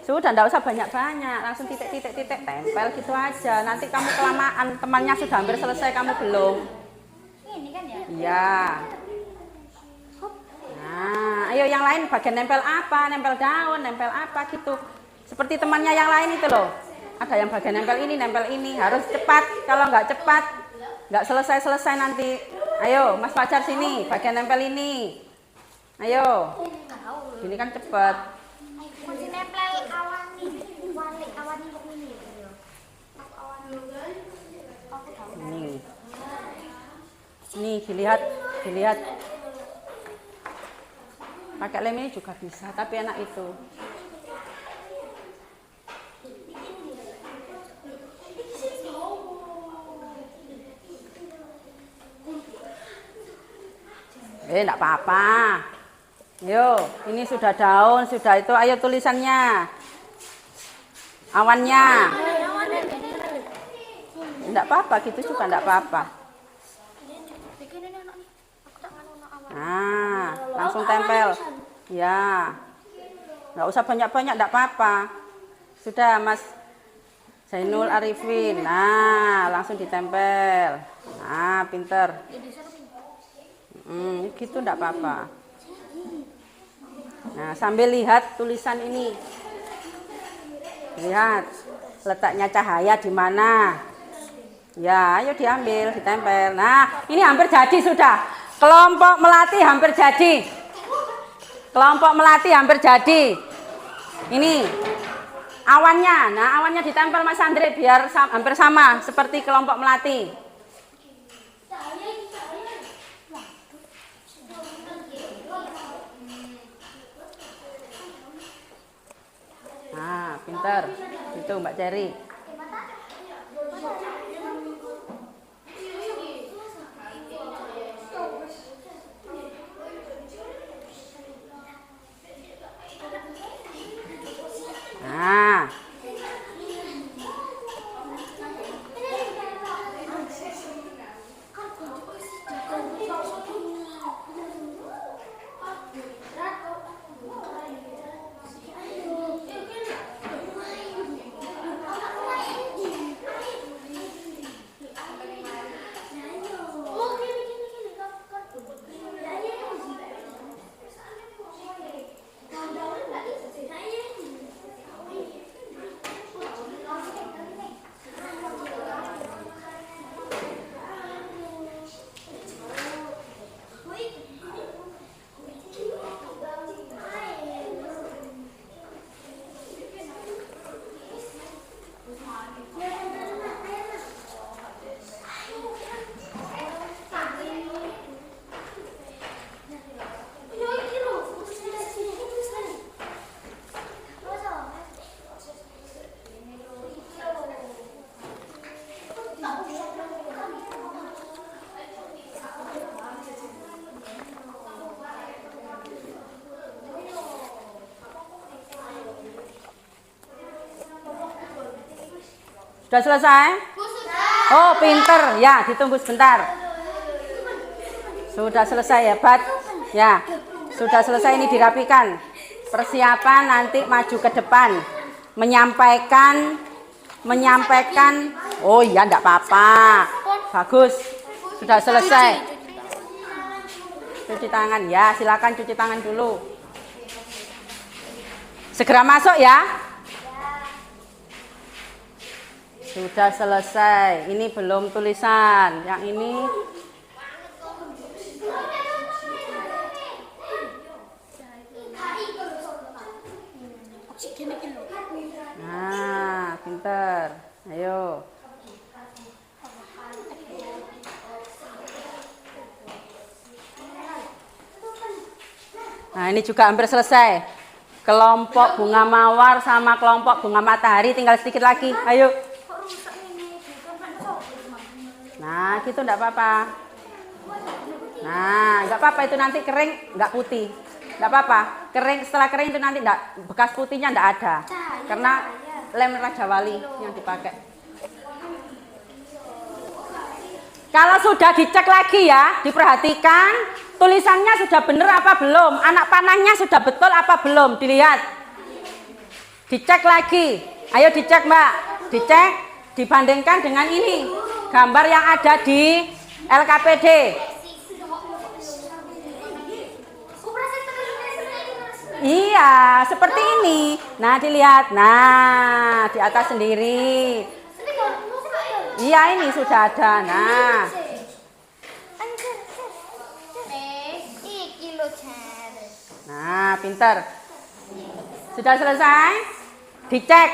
Speaker 1: Sudah, enggak usah banyak-banyak, langsung titik-titik tempel gitu aja. Nanti kamu kelamaan, temannya sudah hampir selesai, kamu belum.
Speaker 2: Ini kan ya?
Speaker 1: Iya. Nah, ayo yang lain bagian nempel apa? Nempel daun, nempel apa gitu. Seperti temannya yang lain itu loh. Ada yang bagian nempel ini. Harus cepat. Kalau nggak cepat, nggak selesai-selesai nanti. Ayo, Mas Fajar sini, bagian nempel ini. Ayo. Ini kan cepat.
Speaker 2: Masih nempel awan ini, awan kok ini. Aku awan. Aku tahu.
Speaker 1: Nih, dilihat. Pakai lem ini juga bisa, tapi enak itu. Enggak apa-apa. Yo, ini sudah daun, sudah itu. Ayo tulisannya. Awannya. Enggak apa-apa, gitu juga enggak apa-apa. Nah, langsung tempel. Ya. Enggak usah banyak-banyak, enggak apa-apa. Sudah, Mas Zainul Arifin. Nah, langsung ditempel. Nah, pinter. Gitu enggak apa-apa. Nah, sambil lihat tulisan ini. Lihat letaknya cahaya di mana. Ya, ayo diambil, ditempel. Nah, ini hampir jadi sudah. Kelompok melati hampir jadi. Kelompok melati hampir jadi. Ini awannya. Nah, awannya ditempel Mas Andre biar hampir sama seperti kelompok melati. Nah, pinter. Itu Mbak Ceri. Nah. Sudah selesai? Oh, pinter. Ya, ditunggu sebentar. Sudah selesai, hebat. Ya, sudah selesai, ini dirapikan. Persiapan nanti maju ke depan. Menyampaikan. Oh iya, enggak apa-apa. Bagus. Sudah selesai. Cuci tangan. Ya, silakan cuci tangan dulu. Segera masuk ya. Sudah selesai. Ini belum tulisan. Yang ini. Nah, pinter. Ayo. Nah, ini juga hampir selesai. Kelompok bunga mawar sama kelompok bunga matahari tinggal sedikit lagi. Ayo. Nah, gitu enggak apa-apa. Nah, enggak apa-apa itu nanti kering, enggak putih. Enggak apa-apa. Kering, setelah kering itu nanti enggak, bekas putihnya enggak ada. Karena lem Raja Wali yang dipakai. Kalau sudah dicek lagi ya, diperhatikan tulisannya sudah benar apa belum, anak panahnya sudah betul apa belum, dilihat. Dicek lagi. Ayo dicek, Mbak. Dicek, dibandingkan dengan ini. Gambar yang ada di LKPD. Iya, seperti ini. Nah, dilihat. Nah, di atas sendiri. Iya, ini sudah ada. Nah. Nah, pinter. Sudah selesai? Dicek.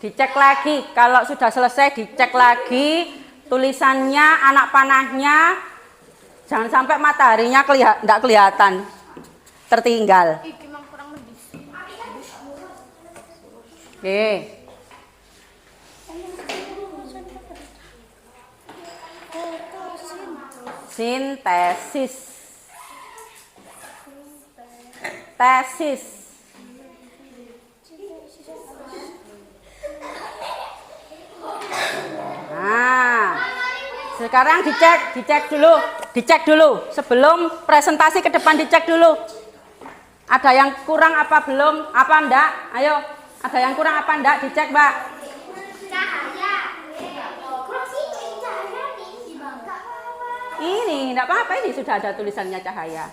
Speaker 1: Dicek lagi. Kalau sudah selesai, dicek lagi. Tulisannya, anak panahnya. Jangan sampai mataharinya enggak kelihatan. Tertinggal. Oke. Sintesis. Tesis. Nah, sekarang dicek dulu sebelum presentasi ke depan, dicek dulu. Ada yang kurang apa belum? Apa enggak? Ayo, ada yang kurang apa enggak? Dicek, Mbak. Ini enggak apa-apa, ini sudah ada tulisannya cahaya.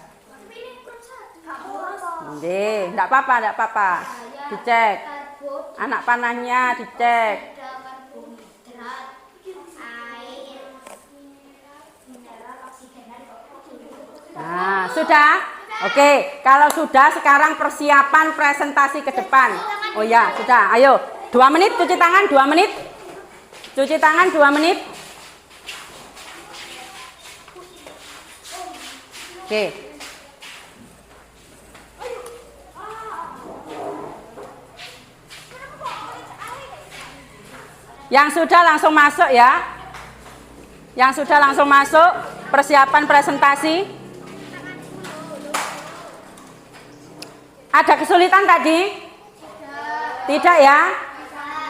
Speaker 1: Enggak apa-apa. Dicek. Anak panahnya dicek. Nah, sudah? Oke, kalau sudah sekarang persiapan presentasi ke depan. Oh ya, sudah. Ayo, 2 menit cuci tangan, 2 menit. Cuci tangan 2 menit. Oke. Yang sudah langsung masuk ya. Yang sudah langsung masuk persiapan presentasi. Ada kesulitan tadi? Tidak ya?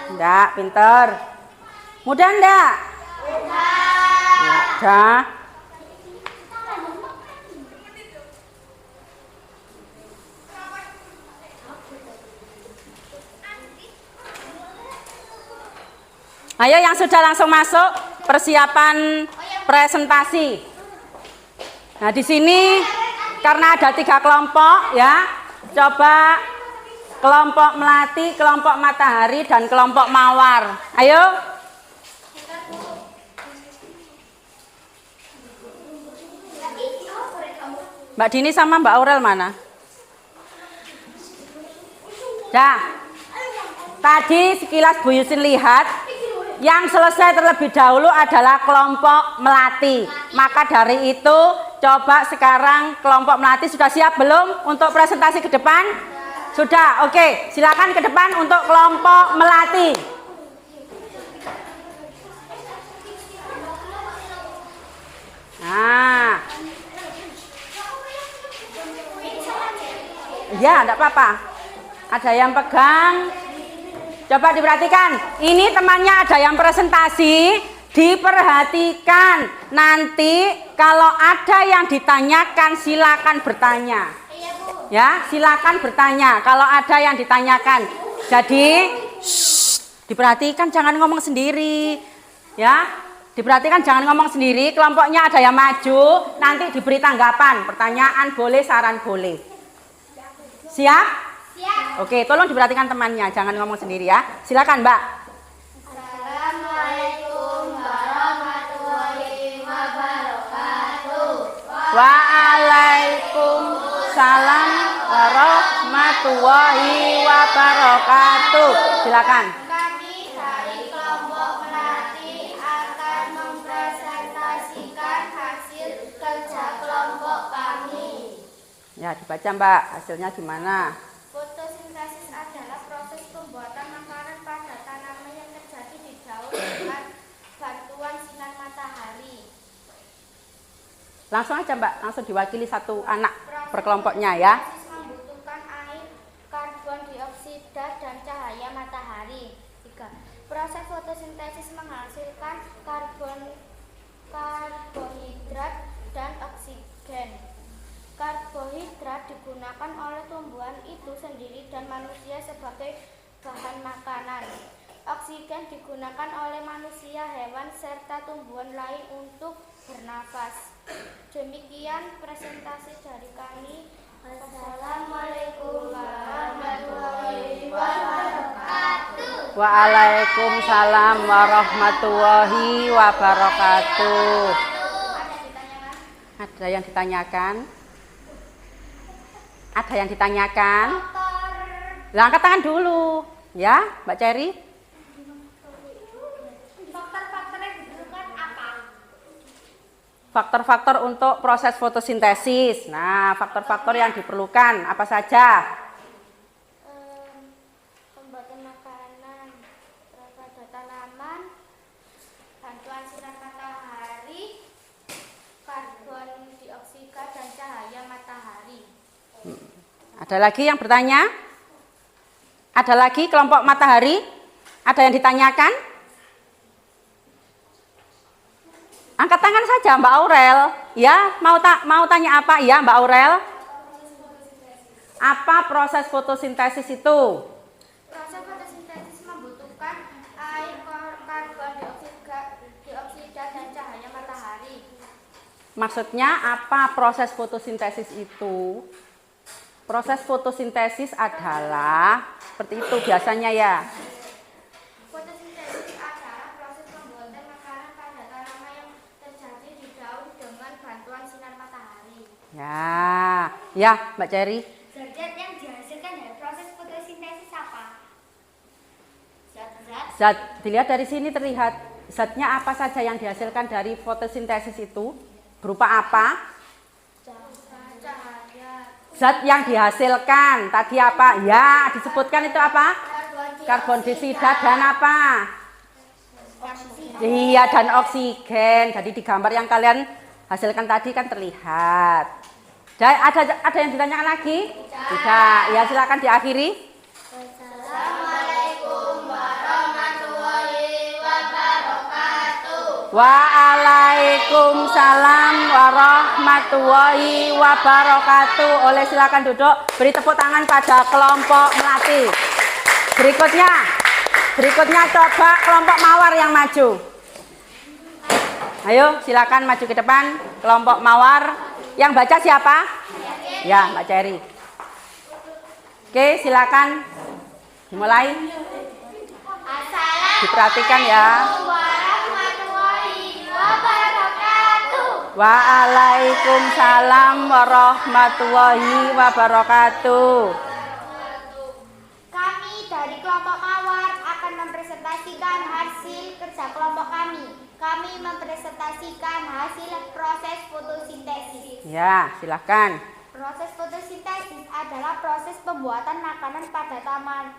Speaker 1: Enggak, pinter. Mudah enggak? Mudah. Ayo yang sudah langsung masuk persiapan presentasi. Nah, di sini karena ada 3 kelompok ya. Coba kelompok melati, kelompok matahari, dan kelompok mawar. Ayo. Mbak Dini sama Mbak Aurel mana? Dah. Tadi sekilas Bu Yusin lihat, yang selesai terlebih dahulu adalah kelompok melati. Maka dari itu, coba sekarang kelompok melati sudah siap belum untuk presentasi ke depan? Sudah, oke. Silakan ke depan untuk kelompok melati. Nah. Ya, enggak apa-apa. Ada yang pegang. Coba diperhatikan, ini temannya ada yang presentasi, diperhatikan. Nanti kalau ada yang ditanyakan silakan bertanya. Ya, silakan bertanya kalau ada yang ditanyakan. Jadi, diperhatikan jangan ngomong sendiri. Ya, diperhatikan jangan ngomong sendiri, kelompoknya ada yang maju, nanti diberi tanggapan, pertanyaan boleh, saran boleh. Siap? Oke, tolong diperhatikan temannya, jangan ngomong sendiri ya. Silakan, Mbak.
Speaker 2: Assalamualaikum warahmatullahi wabarakatuh.
Speaker 1: Waalaikumsalam warahmatullahi wabarakatuh. Silakan.
Speaker 2: Kami dari kelompok melati akan mempresentasikan hasil kerja kelompok kami.
Speaker 1: Ya, dibaca Mbak, hasilnya gimana?
Speaker 2: Fotosintesis adalah proses pembuatan makanan pada tanaman yang terjadi di daun dengan bantuan sinar matahari.
Speaker 1: Langsung aja Mbak, langsung diwakili satu anak
Speaker 2: Proses
Speaker 1: per kelompoknya ya.
Speaker 2: fotosintesis membutuhkan air, karbon dioksida, dan cahaya matahari. 3. Proses fotosintesis menghasilkan karbohidrat dan oksigen. Karbohidrat digunakan oleh tumbuhan itu sendiri dan manusia sebagai bahan makanan. Oksigen digunakan oleh manusia, hewan, serta tumbuhan lain untuk bernafas. Demikian presentasi dari kami. Wassalamualaikum warahmatullahi wabarakatuh.
Speaker 1: Waalaikumsalam warahmatullahi wabarakatuh. Ada yang ditanyakan? Ada yang ditanyakan? Lah, angkat tangan dulu, ya, Mbak Cherry.
Speaker 2: Faktor-faktor yang diperlukan apa?
Speaker 1: Faktor-faktor untuk proses fotosintesis. Nah, faktor-faktor yang diperlukan apa saja?
Speaker 2: Pembuatan makanan pada tanaman, bantuan sinar matahari, karbon dioksida, dan cahaya matahari.
Speaker 1: Ada lagi yang bertanya? Ada lagi kelompok matahari? Ada yang ditanyakan? Angkat tangan saja Mbak Aurel. Ya, mau tanya apa? Ya, Mbak Aurel. Apa proses fotosintesis itu?
Speaker 2: Proses fotosintesis membutuhkan air, karbon dioksida, dan cahaya matahari.
Speaker 1: Maksudnya apa proses fotosintesis itu? Proses fotosintesis adalah seperti itu biasanya ya.
Speaker 2: Fotosintesis adalah proses pembuatan makanan pada tanaman yang terjadi di daun dengan bantuan sinar matahari.
Speaker 1: Ya Mbak Cherry.
Speaker 2: Zat yang dihasilkan dari proses fotosintesis apa? Zat-zat.
Speaker 1: Zat, dilihat dari sini terlihat zatnya apa saja yang dihasilkan dari fotosintesis itu? Berupa apa?
Speaker 2: Cahaya.
Speaker 1: Zat yang dihasilkan tadi apa? Ya, disebutkan itu apa? Karbon dioksida dan apa? Iya, dan oksigen. Jadi di gambar yang kalian hasilkan tadi kan terlihat. Ada yang ditanyakan lagi? Tidak. Ya, silakan diakhiri.
Speaker 2: Assalamualaikum warahmatullahi wabarakatuh.
Speaker 1: Waalaikumsalam warahmatullahi wabarakatuh. Oleh silakan duduk. Beri tepuk tangan pada kelompok melati. Berikutnya coba kelompok mawar yang maju. Ayo silakan maju ke depan. Kelompok mawar. Yang baca siapa? Ya, Mbak Cherry. Oke, silakan dimulai. Diperhatikan ya.
Speaker 2: Warahmatullahi wabarakatuh.
Speaker 1: Waalaikumsalam warahmatullahi wabarakatuh.
Speaker 2: Kami dari kelompok mawar akan mempresentasikan hasil kerja kelompok kami. Kami mempresentasikan hasil proses fotosintesis.
Speaker 1: Ya, silakan.
Speaker 2: Proses fotosintesis adalah proses pembuatan makanan pada tanaman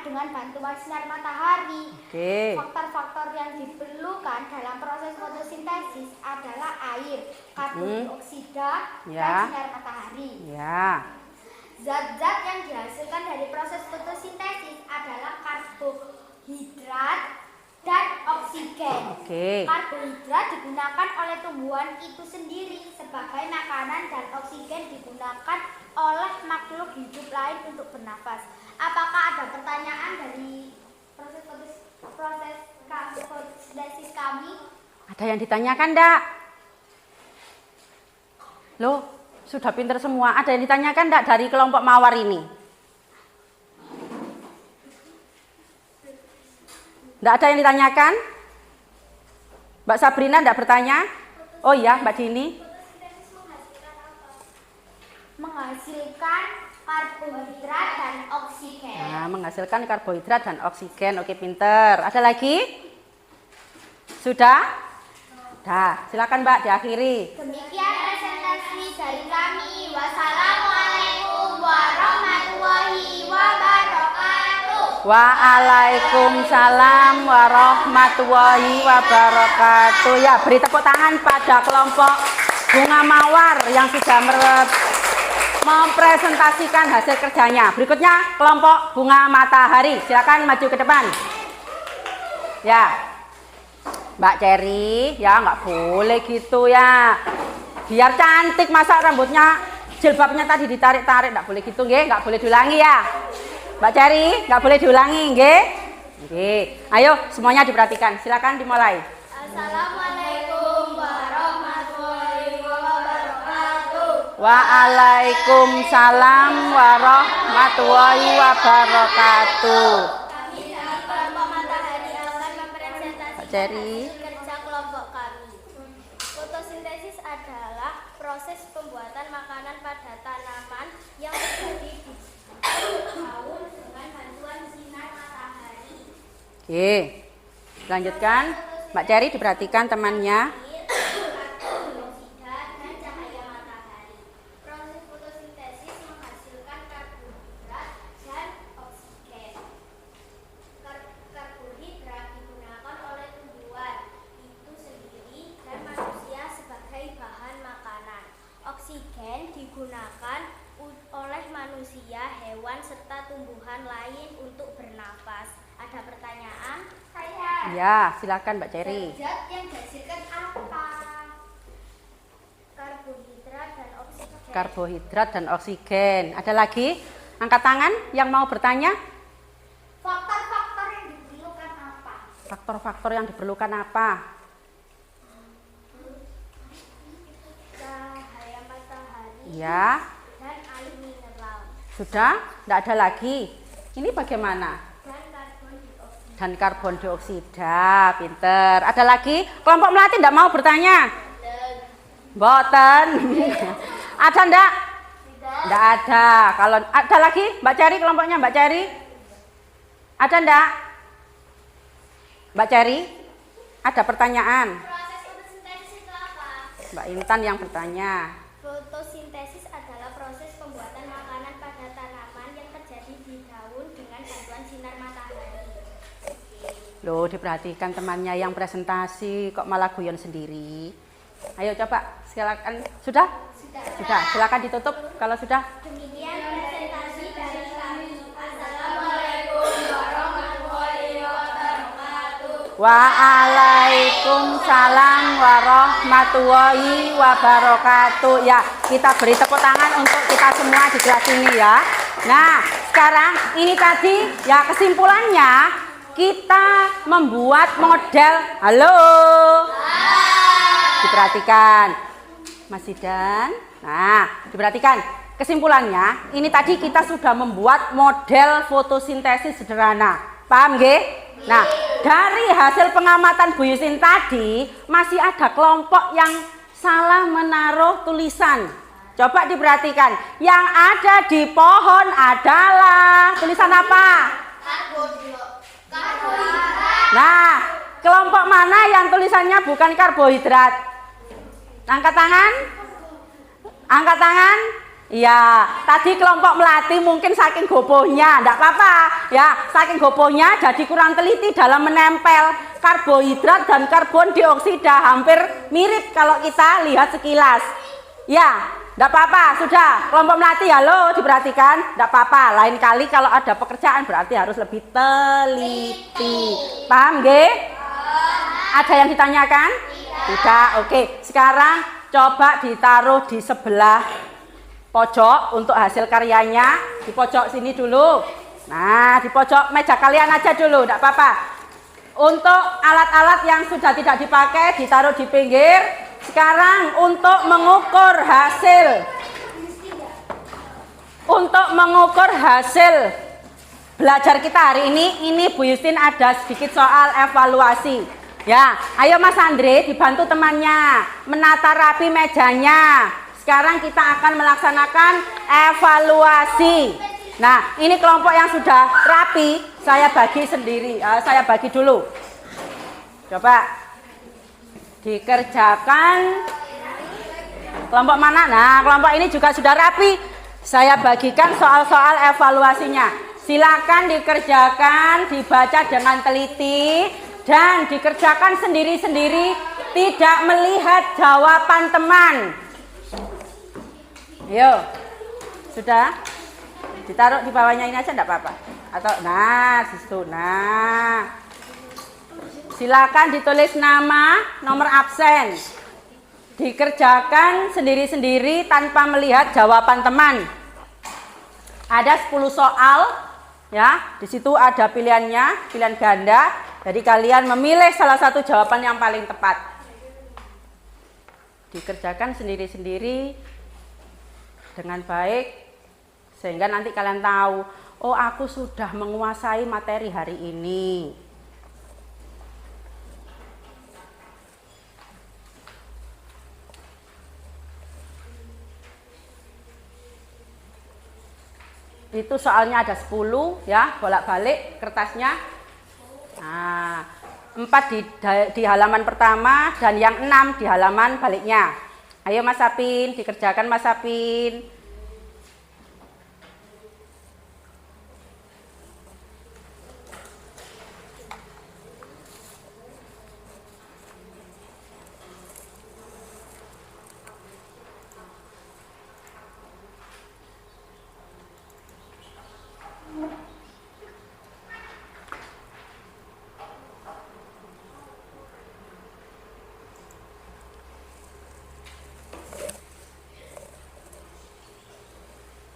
Speaker 2: dengan bantuan sinar matahari.
Speaker 1: Oke.
Speaker 2: Faktor-faktor yang diperlukan dalam proses fotosintesis adalah air, karbon dioksida, dan
Speaker 1: Ya.
Speaker 2: sinar matahari.
Speaker 1: Ya.
Speaker 2: Zat-zat yang dihasilkan dari proses fotosintesis adalah karbohidrat dan oksigen.
Speaker 1: Oke.
Speaker 2: Karbohidrat digunakan oleh tumbuhan itu sendiri sebagai makanan dan oksigen digunakan oleh makhluk hidup lain untuk bernafas. Apakah ada pertanyaan dari proses fotosintesis kami?
Speaker 1: Ada yang ditanyakan enggak? Loh, sudah pinter semua. Ada yang ditanyakan enggak dari kelompok mawar ini? Enggak ada yang ditanyakan? Mbak Sabrina enggak bertanya? Oh iya, Mbak Dini.
Speaker 2: Fotosintesis menghasilkan apa? Menghasilkan karbohidrat dan oksigen.
Speaker 1: Nah, menghasilkan karbohidrat dan oksigen. Oke, pinter. Ada lagi? Sudah? Dah, silakan Mbak diakhiri.
Speaker 2: Demikian presentasi kasih dari kami. Wassalamualaikum warahmatullahi wabarakatuh.
Speaker 1: Waalaikumsalam warahmatullahi wabarakatuh. Ya, beri tepuk tangan pada kelompok Bunga Mawar yang sudah mempresentasikan hasil kerjanya. Berikutnya kelompok Bunga Matahari. Silakan maju ke depan. Ya, Mbak Cherry, ya nggak boleh gitu ya. Biar cantik, masa rambutnya jilbabnya tadi ditarik-tarik, nggak boleh gitu, nggih? Nggak boleh diulangi ya. Mbak Cherry, nggak boleh diulangi, nggih? Nggih. Ayo semuanya diperhatikan. Silakan dimulai.
Speaker 2: Assalamualaikum warahmatullahi wabarakatuh.
Speaker 1: Waalaikumsalam warahmatullahi wabarakatuh.
Speaker 2: Kami dari kelompok Matahari akan mempresentasikan
Speaker 1: Cherry.
Speaker 2: hasil kerja kelompok kami. Fotosintesis adalah proses pembuatan makanan pada tanaman yang terjadi di daun dengan bantuan sinar matahari.
Speaker 1: Oke. Lanjutkan. Mbak Cherry diperhatikan temannya.
Speaker 2: Dioksida dan cahaya matahari. Proses fotosintesis menghasilkan karbohidrat dan oksigen. Karbohidrat digunakan oleh tumbuhan itu sendiri dan manusia sebagai bahan makanan. Oksigen digunakan oleh manusia, hewan, serta tumbuhan lain untuk bernafas. Ada pertanyaan?
Speaker 1: Ya, silakan Mbak Cherry.
Speaker 2: Zat yang dihasilkan apa? Karbohidrat dan oksigen.
Speaker 1: Karbohidrat dan oksigen. Ada lagi? Angkat tangan yang mau bertanya.
Speaker 2: Faktor-faktor yang diperlukan apa?
Speaker 1: Faktor-faktor yang diperlukan apa?
Speaker 2: Cahaya matahari
Speaker 1: Ya,
Speaker 2: dan air mineral
Speaker 1: sudah? Tidak ada lagi. Ini bagaimana?
Speaker 2: dan karbon dioksida.
Speaker 1: Dan karbon dioksida. Pinter. Ada lagi? Kelompok Melati tidak mau bertanya? Boten. Ada enggak? Tidak ada. Kalau ada lagi, Mbak Cherry, kelompoknya Mbak Cherry. Ada enggak? Mbak Cherry, ada pertanyaan.
Speaker 2: Proses fotosintesis itu apa?
Speaker 1: Mbak Intan yang bertanya.
Speaker 2: Fotosintesis adalah proses pembuatan makanan pada tanaman yang terjadi di daun dengan bantuan sinar matahari.
Speaker 1: Loh, diperhatikan temannya yang presentasi kok malah guyon sendiri. Ayo coba, silakan. Sudah? Sudah. Silakan ditutup kalau sudah.
Speaker 2: Demikian presentasi dari kami. Assalamualaikum warahmatullahi wabarakatuh.
Speaker 1: Waalaikumsalam warahmatullahi wabarakatuh. Ya, kita beri tepuk tangan untuk kita semua di kelas ini ya. Nah, sekarang ini tadi ya kesimpulannya kita membuat model. Halo. Diperhatikan. Mas Zidan. Nah, diperhatikan. Kesimpulannya, ini tadi kita sudah membuat model fotosintesis sederhana. Paham nggih? Nah, dari hasil pengamatan Bu Yusin tadi, masih ada kelompok yang salah menaruh tulisan. Coba diperhatikan. Yang ada di pohon adalah tulisan apa?
Speaker 2: Karbohidrat.
Speaker 1: Nah, kelompok mana yang tulisannya bukan karbohidrat? Angkat tangan. Angkat tangan. Ya, tadi kelompok Melati mungkin saking gopohnya, enggak apa-apa. Ya, saking gopohnya jadi kurang teliti dalam menempel karbohidrat dan karbon dioksida. Hampir mirip kalau kita lihat sekilas. Ya, enggak apa-apa, sudah. Kelompok Melati, halo, diperhatikan. Enggak apa-apa, lain kali kalau ada pekerjaan berarti harus lebih teliti. Paham, nggih? Ada yang ditanyakan? Tidak, oke. Sekarang coba ditaruh di sebelah pojok untuk hasil karyanya. Di pojok sini dulu. Nah, di pojok meja kalian aja dulu, tidak apa-apa. Untuk alat-alat yang sudah tidak dipakai ditaruh di pinggir. Sekarang untuk mengukur hasil. Untuk mengukur hasil belajar kita hari ini Bu Yustin ada sedikit soal evaluasi. Ya, ayo Mas Andre dibantu temannya menata rapi mejanya. Sekarang kita akan melaksanakan evaluasi. Nah, ini kelompok yang sudah rapi, saya bagi sendiri, saya bagi dulu. Coba dikerjakan Kelompok mana? Nah, kelompok ini juga sudah rapi. Saya bagikan soal-soal evaluasinya. Silakan dikerjakan, dibaca dengan teliti, dan dikerjakan sendiri-sendiri, tidak melihat jawaban teman. Yo, sudah? Ditaruh di bawahnya ini aja enggak apa-apa. Atau nah, situ. Nah. Silakan ditulis nama, nomor absen. Dikerjakan sendiri-sendiri tanpa melihat jawaban teman. Ada 10 soal ya, di situ ada pilihannya, pilihan ganda. Jadi kalian memilih salah satu jawaban yang paling tepat. Dikerjakan sendiri-sendiri dengan baik sehingga nanti kalian tahu, oh aku sudah menguasai materi hari ini. Itu soalnya ada 10 ya, bolak-balik kertasnya. Nah, 4 di halaman pertama dan yang 6 di halaman baliknya. Ayo Mas Sapin, dikerjakan Mas Sapin.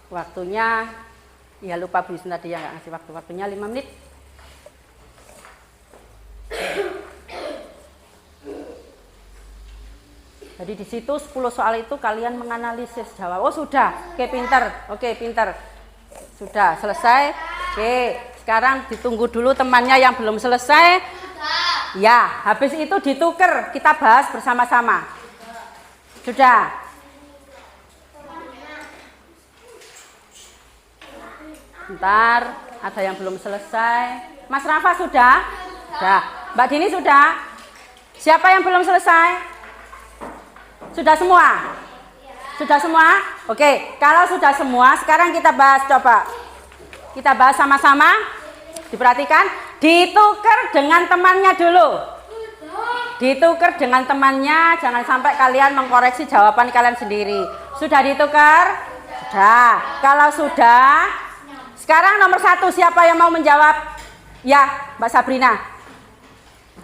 Speaker 1: Waktunya, ya lupa Bu Yusna tadi yang nggak ngasih waktunya 5 menit. Jadi di situ 10 soal itu kalian menganalisis jawab. Oh sudah, oke pinter, sudah selesai. Oke, sekarang ditunggu dulu temannya yang belum selesai. Ya, habis itu ditukar, kita bahas bersama-sama. Sudah. Bentar, ada yang belum selesai. Mas Rafa sudah? Sudah. Mbak Dini sudah? Siapa yang belum selesai? Sudah semua? Sudah semua? Oke, kalau sudah semua, sekarang kita bahas, coba. Kita bahas sama-sama. Diperhatikan, ditukar dengan temannya dulu. Ditukar dengan temannya, jangan sampai kalian mengkoreksi jawaban kalian sendiri. Sudah ditukar? Sudah. Kalau sudah, sekarang nomor 1, siapa yang mau menjawab? Ya, Mbak Sabrina.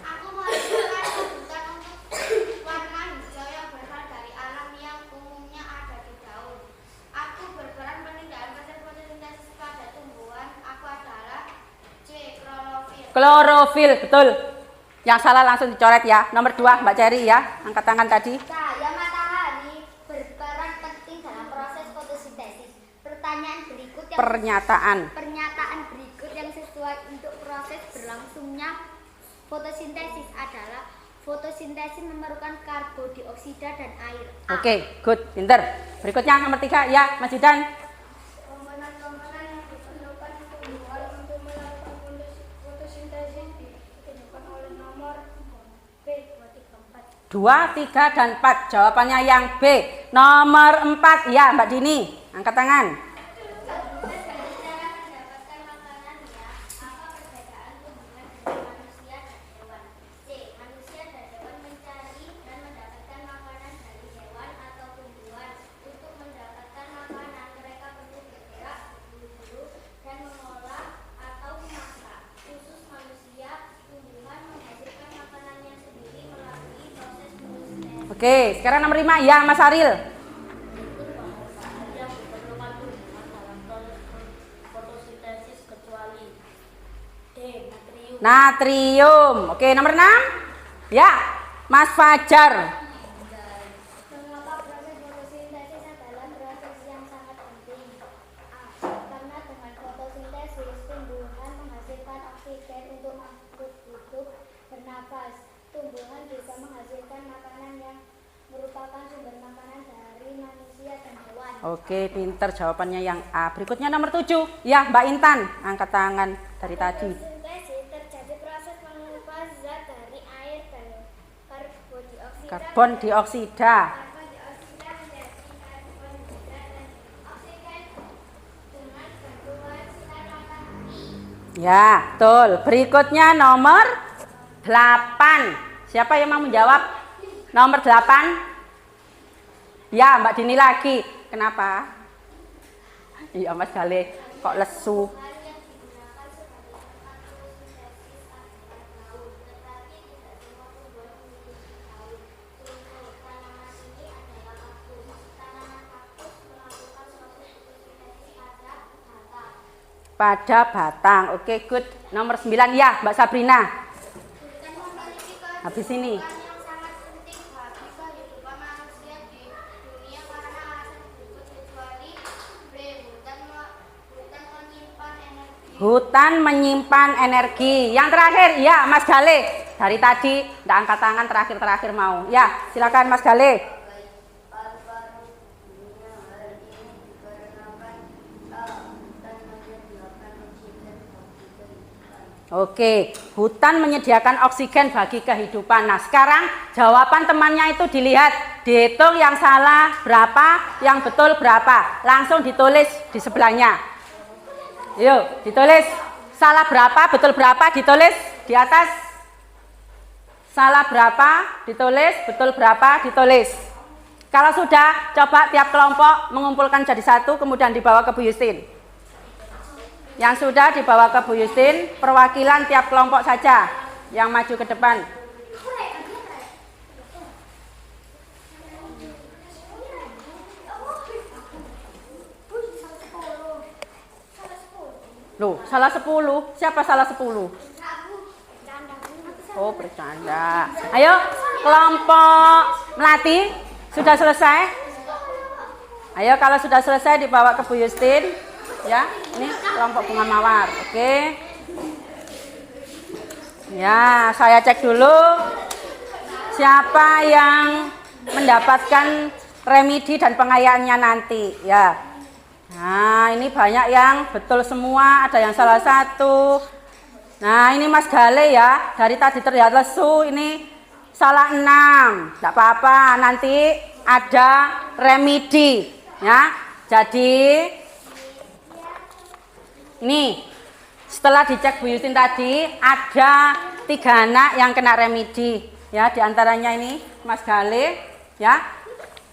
Speaker 2: Aku mau menunjukkan sebutan untuk warna hijau yang berasal dari alam yang umumnya ada di daun. Aku berperan penting dalam proses fotosintesis pada tumbuhan. Aku adalah C. Klorofil.
Speaker 1: Klorofil, betul. Yang salah langsung dicoret ya. Nomor 2, Mbak Ceri ya. Angkat tangan tadi.
Speaker 2: Cahaya matahari berperan penting dalam proses fotosintesis. Pertanyaan berikut yang Pernyataan berikut yang sesuai untuk proses berlangsungnya fotosintesis adalah fotosintesis memerlukan karbodioksida dan air.
Speaker 1: Oke, good, pinter. Berikutnya nomor 3 ya, Mas Jidan.
Speaker 2: Komponen-komponen yang diperlukan tumbuhan untuk melakukan fotosintesis ditentukan oleh nomor B 2, 3, 4.
Speaker 1: 2, 3, dan 4. Jawabannya yang B. Nomor 4 ya, Mbak Dini. Angkat tangan. Oke, sekarang nomor 5 ya, Mas Aril. Natrium. Oke, nomor 6 ya, Mas Fajar.
Speaker 2: Mengapa proses fotosintesis adalah proses yang sangat penting? Karena dengan fotosintesis tumbuhan menghasilkan oksigen untuk makhluk hidup bernafas. Tumbuhan bisa menghasilkan makanan yang merupakan sumber makanan dari manusia dan hewan.
Speaker 1: Oke, pinter jawabannya yang A. Berikutnya nomor 7 ya, Mbak Intan. Angkat tangan dari tadi.
Speaker 2: Fotosintesis terjadi proses mengubah zat dari air dan karbon dioksida
Speaker 1: Karbon dioksida.
Speaker 2: menjadi
Speaker 1: Ya, betul. Berikutnya nomor 8. Siapa yang mau menjawab? Nomor 8. Ya, Mbak Dini lagi. Kenapa? Iya, Mas Gale. Kok lesu? Pada batang. Oke, good. Nomor 9 ya, Mbak Sabrina. Habis ini.
Speaker 2: Yang sangat penting bagi kehidupan manusia di dunia karena alasan berikut kecuali hutan menyimpan energi.
Speaker 1: Hutan menyimpan energi. Yang terakhir, ya Mas Gale. Dari tadi nggak angkat tangan, terakhir mau. Ya, silakan Mas Gale. Oke, hutan menyediakan oksigen bagi kehidupan. Nah, sekarang jawaban temannya itu dilihat, dihitung yang salah berapa, yang betul berapa. Langsung ditulis di sebelahnya. Yuk, ditulis salah berapa, betul berapa, ditulis di atas. Salah berapa, ditulis, betul berapa, ditulis. Kalau sudah, coba tiap kelompok mengumpulkan jadi satu, kemudian dibawa ke Bu Yustin. Yang sudah dibawa ke Bu Yustin, perwakilan tiap kelompok saja yang maju ke depan. Loh, salah 10? Siapa salah 10? Oh, bercanda. Ayo, kelompok Melati, sudah selesai? Ayo, kalau sudah selesai dibawa ke Bu Yustin. Ya, ini kelompok bunga mawar. Oke. Ya, saya cek dulu siapa yang mendapatkan remedi dan pengayaannya nanti. Ya. Nah, ini banyak yang betul semua, ada yang salah satu. Nah, ini Mas Gale ya, dari tadi terlihat lesu, ini salah 6. Tidak apa-apa, nanti ada remedi. Ya, jadi ini setelah dicek Bu Yustin tadi ada 3 anak yang kena remedi ya, diantaranya ini Mas Gale ya.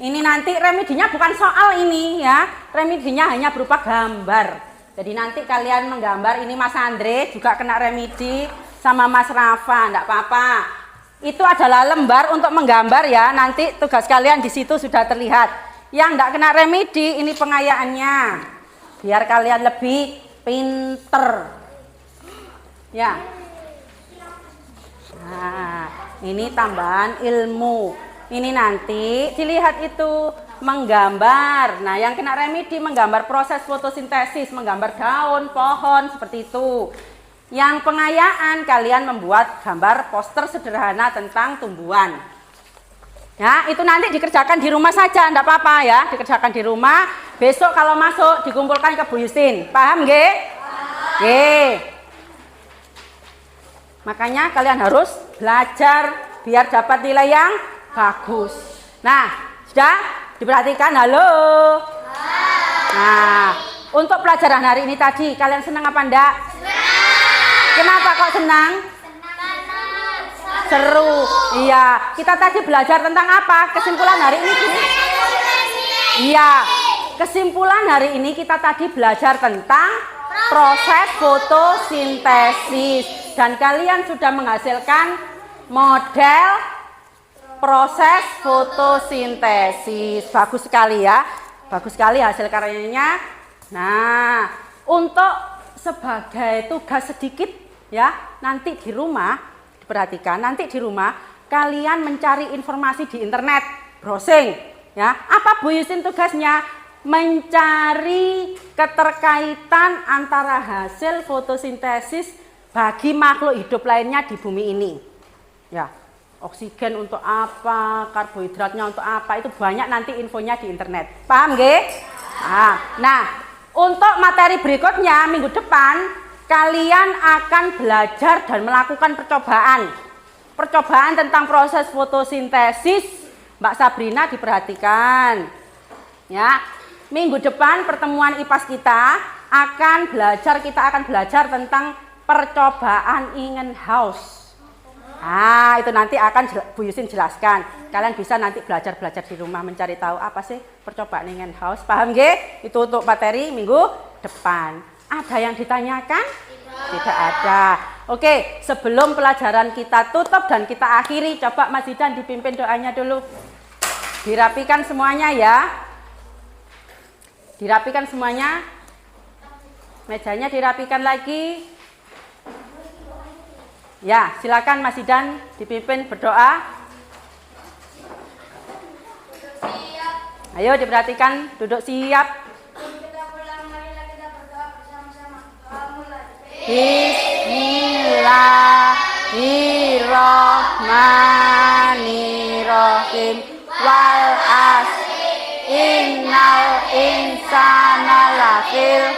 Speaker 1: Ini nanti remedinya bukan soal ini ya, remedinya hanya berupa gambar. Jadi nanti kalian menggambar, ini Mas Andre juga kena remedi sama Mas Rafa, enggak apa-apa. Itu adalah lembar untuk menggambar ya, nanti tugas kalian di situ sudah terlihat. Yang enggak kena remedi ini pengayaannya. Biar kalian lebih pinter ya. Nah, ini tambahan ilmu. Ini nanti dilihat itu menggambar. Nah, yang kena remedi menggambar proses fotosintesis, menggambar daun, pohon, seperti itu. Yang pengayaan kalian membuat gambar poster sederhana tentang tumbuhan. Ya, itu nanti dikerjakan di rumah saja, enggak apa-apa ya, dikerjakan di rumah. Besok kalau masuk dikumpulkan ke Bu Yustin. Paham nggih? Nggih. Makanya kalian harus belajar biar dapat nilai yang bagus. Nah, sudah diperhatikan? Halo. Nah, untuk pelajaran hari ini tadi kalian senang apa enggak? Senang. Kenapa kok senang? Seru. Iya, kita tadi belajar tentang apa? Kesimpulan hari ini gini. Iya, kesimpulan hari ini kita tadi belajar tentang proses fotosintesis dan kalian sudah menghasilkan model proses fotosintesis. Bagus sekali ya. Bagus sekali hasil karyanya. Nah, untuk sebagai tugas sedikit ya, nanti di rumah diperhatikan, nanti di rumah kalian mencari informasi di internet, browsing ya. Apa Bu Yustin tugasnya? Mencari keterkaitan antara hasil fotosintesis bagi makhluk hidup lainnya di bumi ini. Ya. Oksigen untuk apa, karbohidratnya untuk apa, itu banyak nanti infonya di internet. Paham nggih? Nah, untuk materi berikutnya minggu depan kalian akan belajar dan melakukan percobaan. Percobaan tentang proses fotosintesis. Mbak Sabrina diperhatikan. Ya. Minggu depan pertemuan IPAS kita akan belajar tentang percobaan Ingenhaus. Ah, itu nanti akan Bu Yusin jelaskan. Kalian bisa nanti belajar-belajar di rumah mencari tahu apa sih percobaan Ingenhaus. Paham nggih? Itu untuk materi minggu depan. Ada yang ditanyakan? Tidak ada. Oke, sebelum pelajaran kita tutup dan kita akhiri, coba Mas Zidan dipimpin doanya dulu. Dirapikan semuanya ya. Dirapikan semuanya. Mejanya dirapikan lagi. Ya, silakan Mas Zidan dipimpin berdoa. Ayo diperhatikan, duduk siap. Bismillahirrahmanirrahim. Wal asri innal insana lafil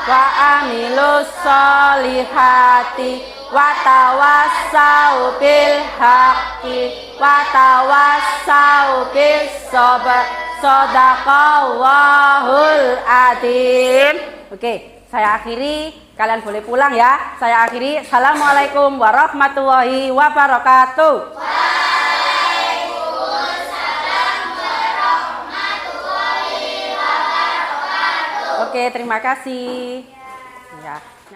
Speaker 1: wa amilus solihati wa tawassau bil haqqi wa tawassau bis sabr. Shadaqallahul adzim. Oke, saya akhiri, kalian boleh pulang ya. Saya akhiri. Assalamualaikum warahmatullahi wabarakatuh. Waalaikumsalam warahmatullahi wabarakatuh. Oke, terima kasih. Ya.